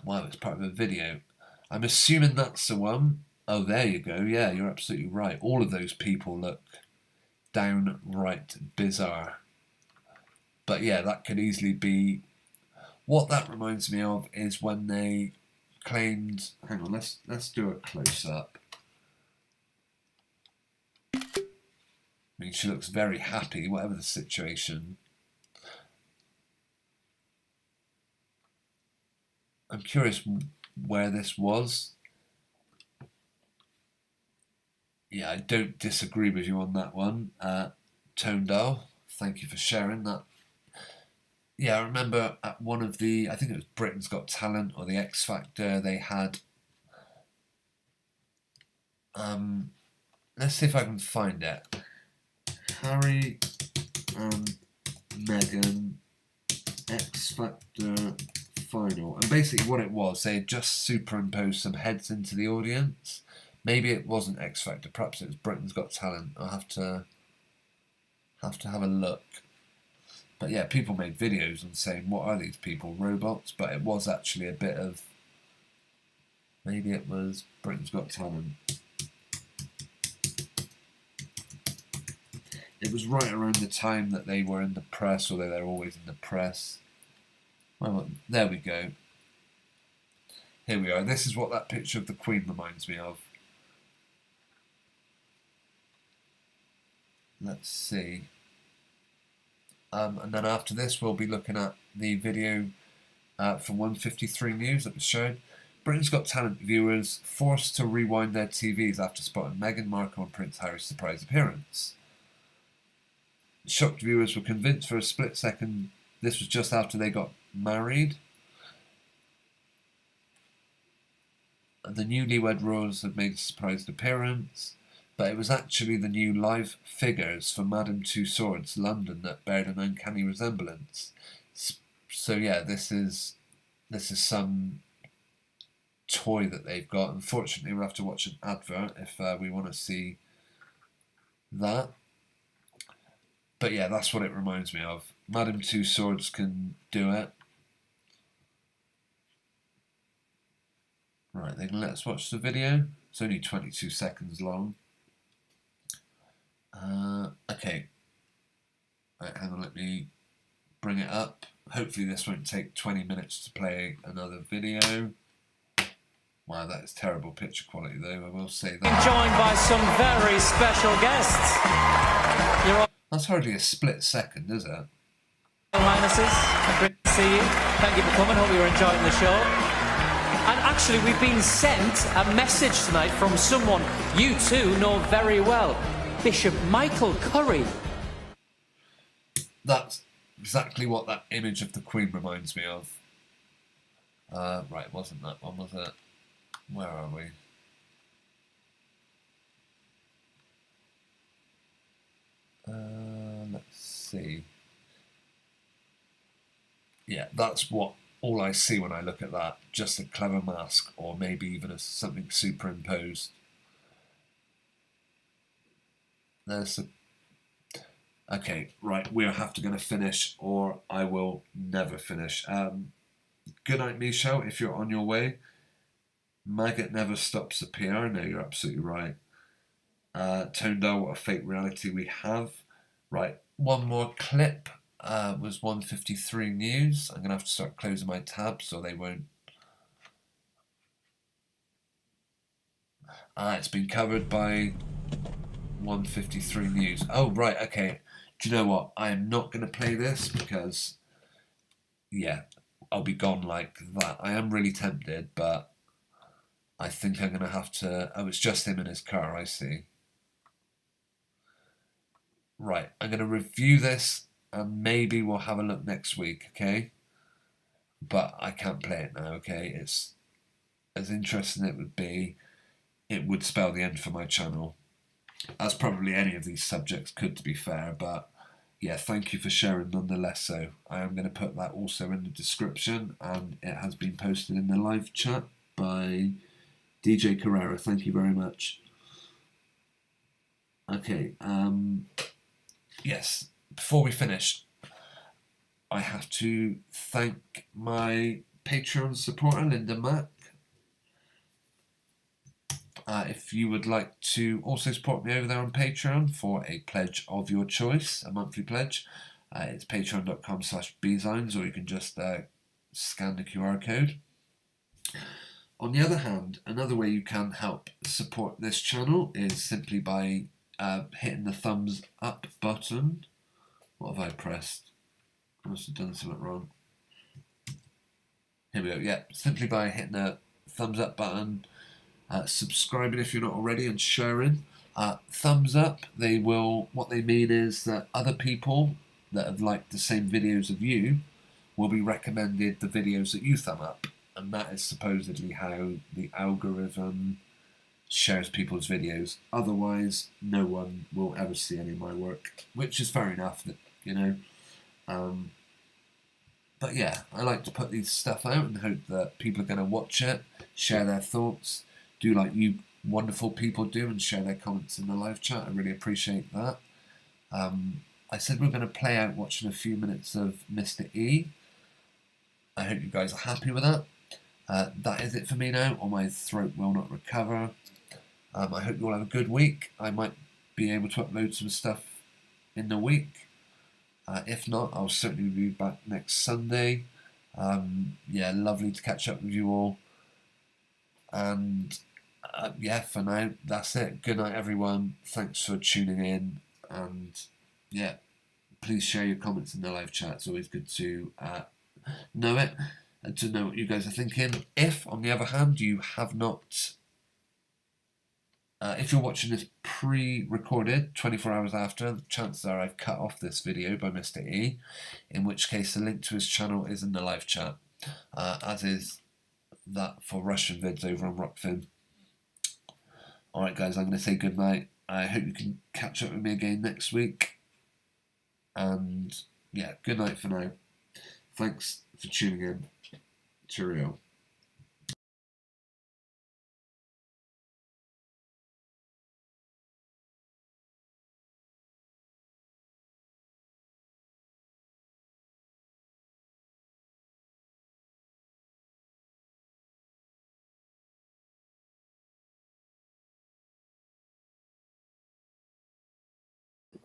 Wow, it's part of a video. I'm assuming that's the one. Oh, there you go. Yeah, you're absolutely right. All of those people look downright bizarre. But yeah, that could easily be... What that reminds me of is when they claimed... Hang on, let's do a close-up. mean, she looks very happy, whatever the situation. I'm curious where this was. Yeah, I don't disagree with you on that one. Tonedale, thank you for sharing that. Yeah, I remember at one of the, I think it was Britain's Got Talent or the X Factor, they had, let's see if I can find it. Harry and Meghan X Factor final. And basically what it was, they had just superimposed some heads into the audience. Maybe it wasn't X Factor, perhaps it was Britain's Got Talent. I'll have to have a look. But yeah, people made videos and saying, what are these people, robots? But it was actually a bit of, maybe it was Britain's Got Talent. It was right around the time that they were in the press, although they're always in the press. Well, there we go. Here we are. This is what that picture of the Queen reminds me of. Let's see. And then after this, we'll be looking at the video from 153 News that was shown. Britain's Got Talent viewers forced to rewind their TVs after spotting Meghan Markle and Prince Harry's surprise appearance. Shocked viewers were convinced for a split second this was just after they got married. And the newlywed royals had made a surprise appearance. But it was actually the new live figures for Madame Tussauds London that bared an uncanny resemblance. So yeah, this is some toy that they've got. Unfortunately, we'll have to watch an advert if we want to see that. But yeah, that's what it reminds me of. Madame Tussauds can do it. Right, then let's watch the video. It's only 22 seconds long. Okay. Right, hang on, let me bring it up. Hopefully this won't take 20 minutes to play another video. Wow, that is terrible picture quality though, I will say that. Joined by some very special guests. That's hardly a split second, is it? Your Highnesses, great to see you. Thank you for coming, hope you're enjoying the show. And actually we've been sent a message tonight from someone you two know very well. Bishop Michael Curry. That's exactly what that image of the Queen reminds me of. Right, it wasn't that one, was it? Where are we? Let's see. Yeah, that's what all I see when I look at that. Just a clever mask, or maybe even something superimposed. There's a... Okay, right, we'll have to going to finish, or I will never finish. Good night, Michelle, if you're on your way. Maggot never stops the PR. No, you're absolutely right. Tonedale, what a fake reality we have. Right, one more clip was 153 News. I'm going to have to start closing my tabs so they won't... It's been covered by 153 News. Oh, right, okay. Do you know what? I am not going to play this because, yeah, I'll be gone like that. I am really tempted, but I think I'm going to have to... Oh, it's just him in his car, I see. Right, I'm going to review this and maybe we'll have a look next week, okay? But I can't play it now, okay? It's as interesting as it would be. It would spell the end for my channel. As probably any of these subjects could, to be fair, but yeah, thank you for sharing nonetheless. So I am going to put that also in the description, and it has been posted in the live chat by DJ Carrera. Thank you very much. Okay, yes, before we finish, I have to thank my Patreon supporter, Linda Mack. If you would like to also support me over there on Patreon for a pledge of your choice, a monthly pledge, it's patreon.com/bzines, or you can just scan the QR code. On the other hand, another way you can help support this channel is simply by hitting the thumbs up button. What have I pressed? I must have done something wrong. Here we go. Yeah, simply by hitting the thumbs up button, subscribing if you're not already, and sharing. Thumbs up, what they mean is that other people that have liked the same videos of you will be recommended the videos that you thumb up. And that is supposedly how the algorithm shares people's videos. Otherwise, no one will ever see any of my work, which is fair enough, you know. But yeah, I like to put these stuff out and hope that people are going to watch it, share their thoughts, do like you wonderful people do, and share their comments in the live chat. I really appreciate that. I said we're going to play out watching a few minutes of Mr. E. I hope you guys are happy with that. That is it for me now, or my throat will not recover. I hope you all have a good week. I might be able to upload some stuff in the week. If not, I'll certainly be back next Sunday. Yeah, lovely to catch up with you all. And yeah, for now, that's it. Good night, everyone. Thanks for tuning in. And yeah, please share your comments in the live chat. It's always good to know it and to know what you guys are thinking. If, on the other hand, you have not... if you're watching this pre-recorded, 24 hours after, the chances are I've cut off this video by Mr. E, in which case the link to his channel is in the live chat, as is that for Russian vids over on Rockfin. Alright guys, I'm going to say good night. I hope you can catch up with me again next week. And yeah, good night for now. Thanks for tuning in. Cheerio.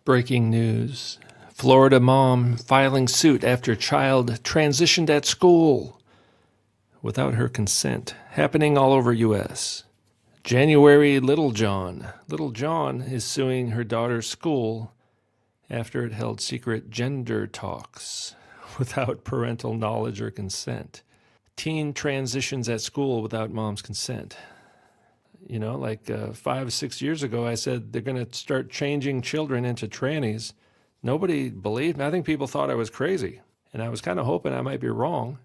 Breaking news. Florida mom filing suit after child transitioned at school without her consent. Happening all over U.S. January, Little John. Little John is suing her daughter's school after it held secret gender talks without parental knowledge or consent. Teen transitions at school without mom's consent. You know, like 5 or 6 years ago, I said they're going to start changing children into trannies. Nobody believed me. I think people thought I was crazy. And I was kind of hoping I might be wrong.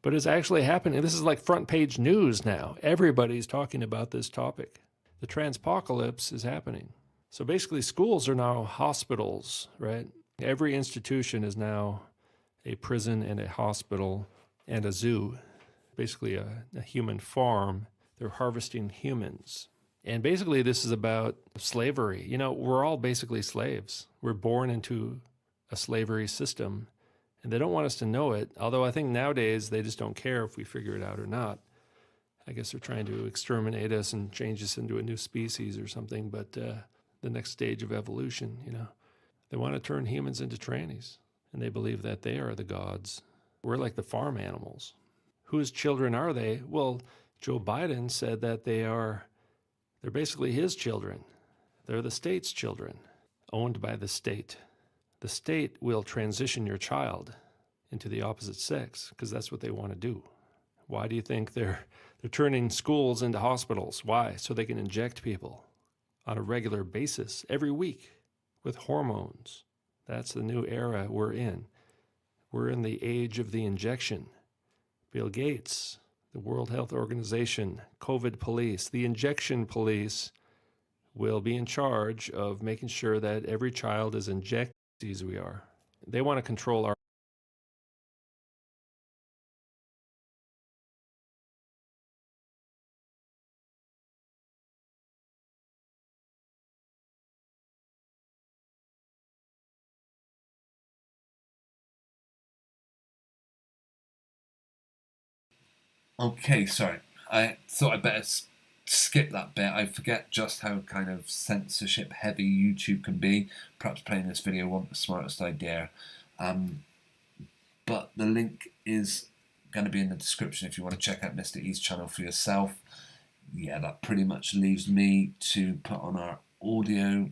But it's actually happening. This is like front page news now. Everybody's talking about this topic. The transpocalypse is happening. So basically, schools are now hospitals, right? Every institution is now a prison and a hospital and a zoo. Basically a human farm. They're harvesting humans. And basically this is about slavery. You know, we're all basically slaves. We're born into a slavery system, and they don't want us to know it. Although I think nowadays they just don't care if we figure it out or not. I guess they're trying to exterminate us and change us into a new species or something, but the next stage of evolution, you know. They want to turn humans into trannies, and they believe that they are the gods. We're like the farm animals. Whose children are they? Well, Joe Biden said that they're basically his children. They're the state's children, owned by the state. The state will transition your child into the opposite sex because that's what they want to do. Why do you think they're turning schools into hospitals? Why? So they can inject people on a regular basis every week with hormones. That's the new era we're in. We're in the age of the injection. Bill Gates, the World Health Organization, COVID police, the injection police will be in charge of making sure that every child is injected as we are. They want to control our Okay, sorry. I thought I'd better skip that bit. I forget just how kind of censorship heavy YouTube can be. Perhaps playing this video wasn't the smartest idea. But the link is going to be in the description if you want to check out Mr. E's channel for yourself. Yeah, that pretty much leaves me to put on our audio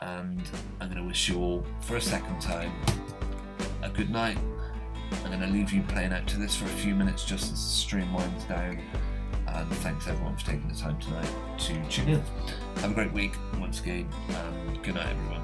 and I'm going to wish you all, for a second time, a good night. I'm going to leave you playing out to this for a few minutes just as the stream winds down, and thanks everyone for taking the time tonight to tune in. Have a great week once again, and good night everyone.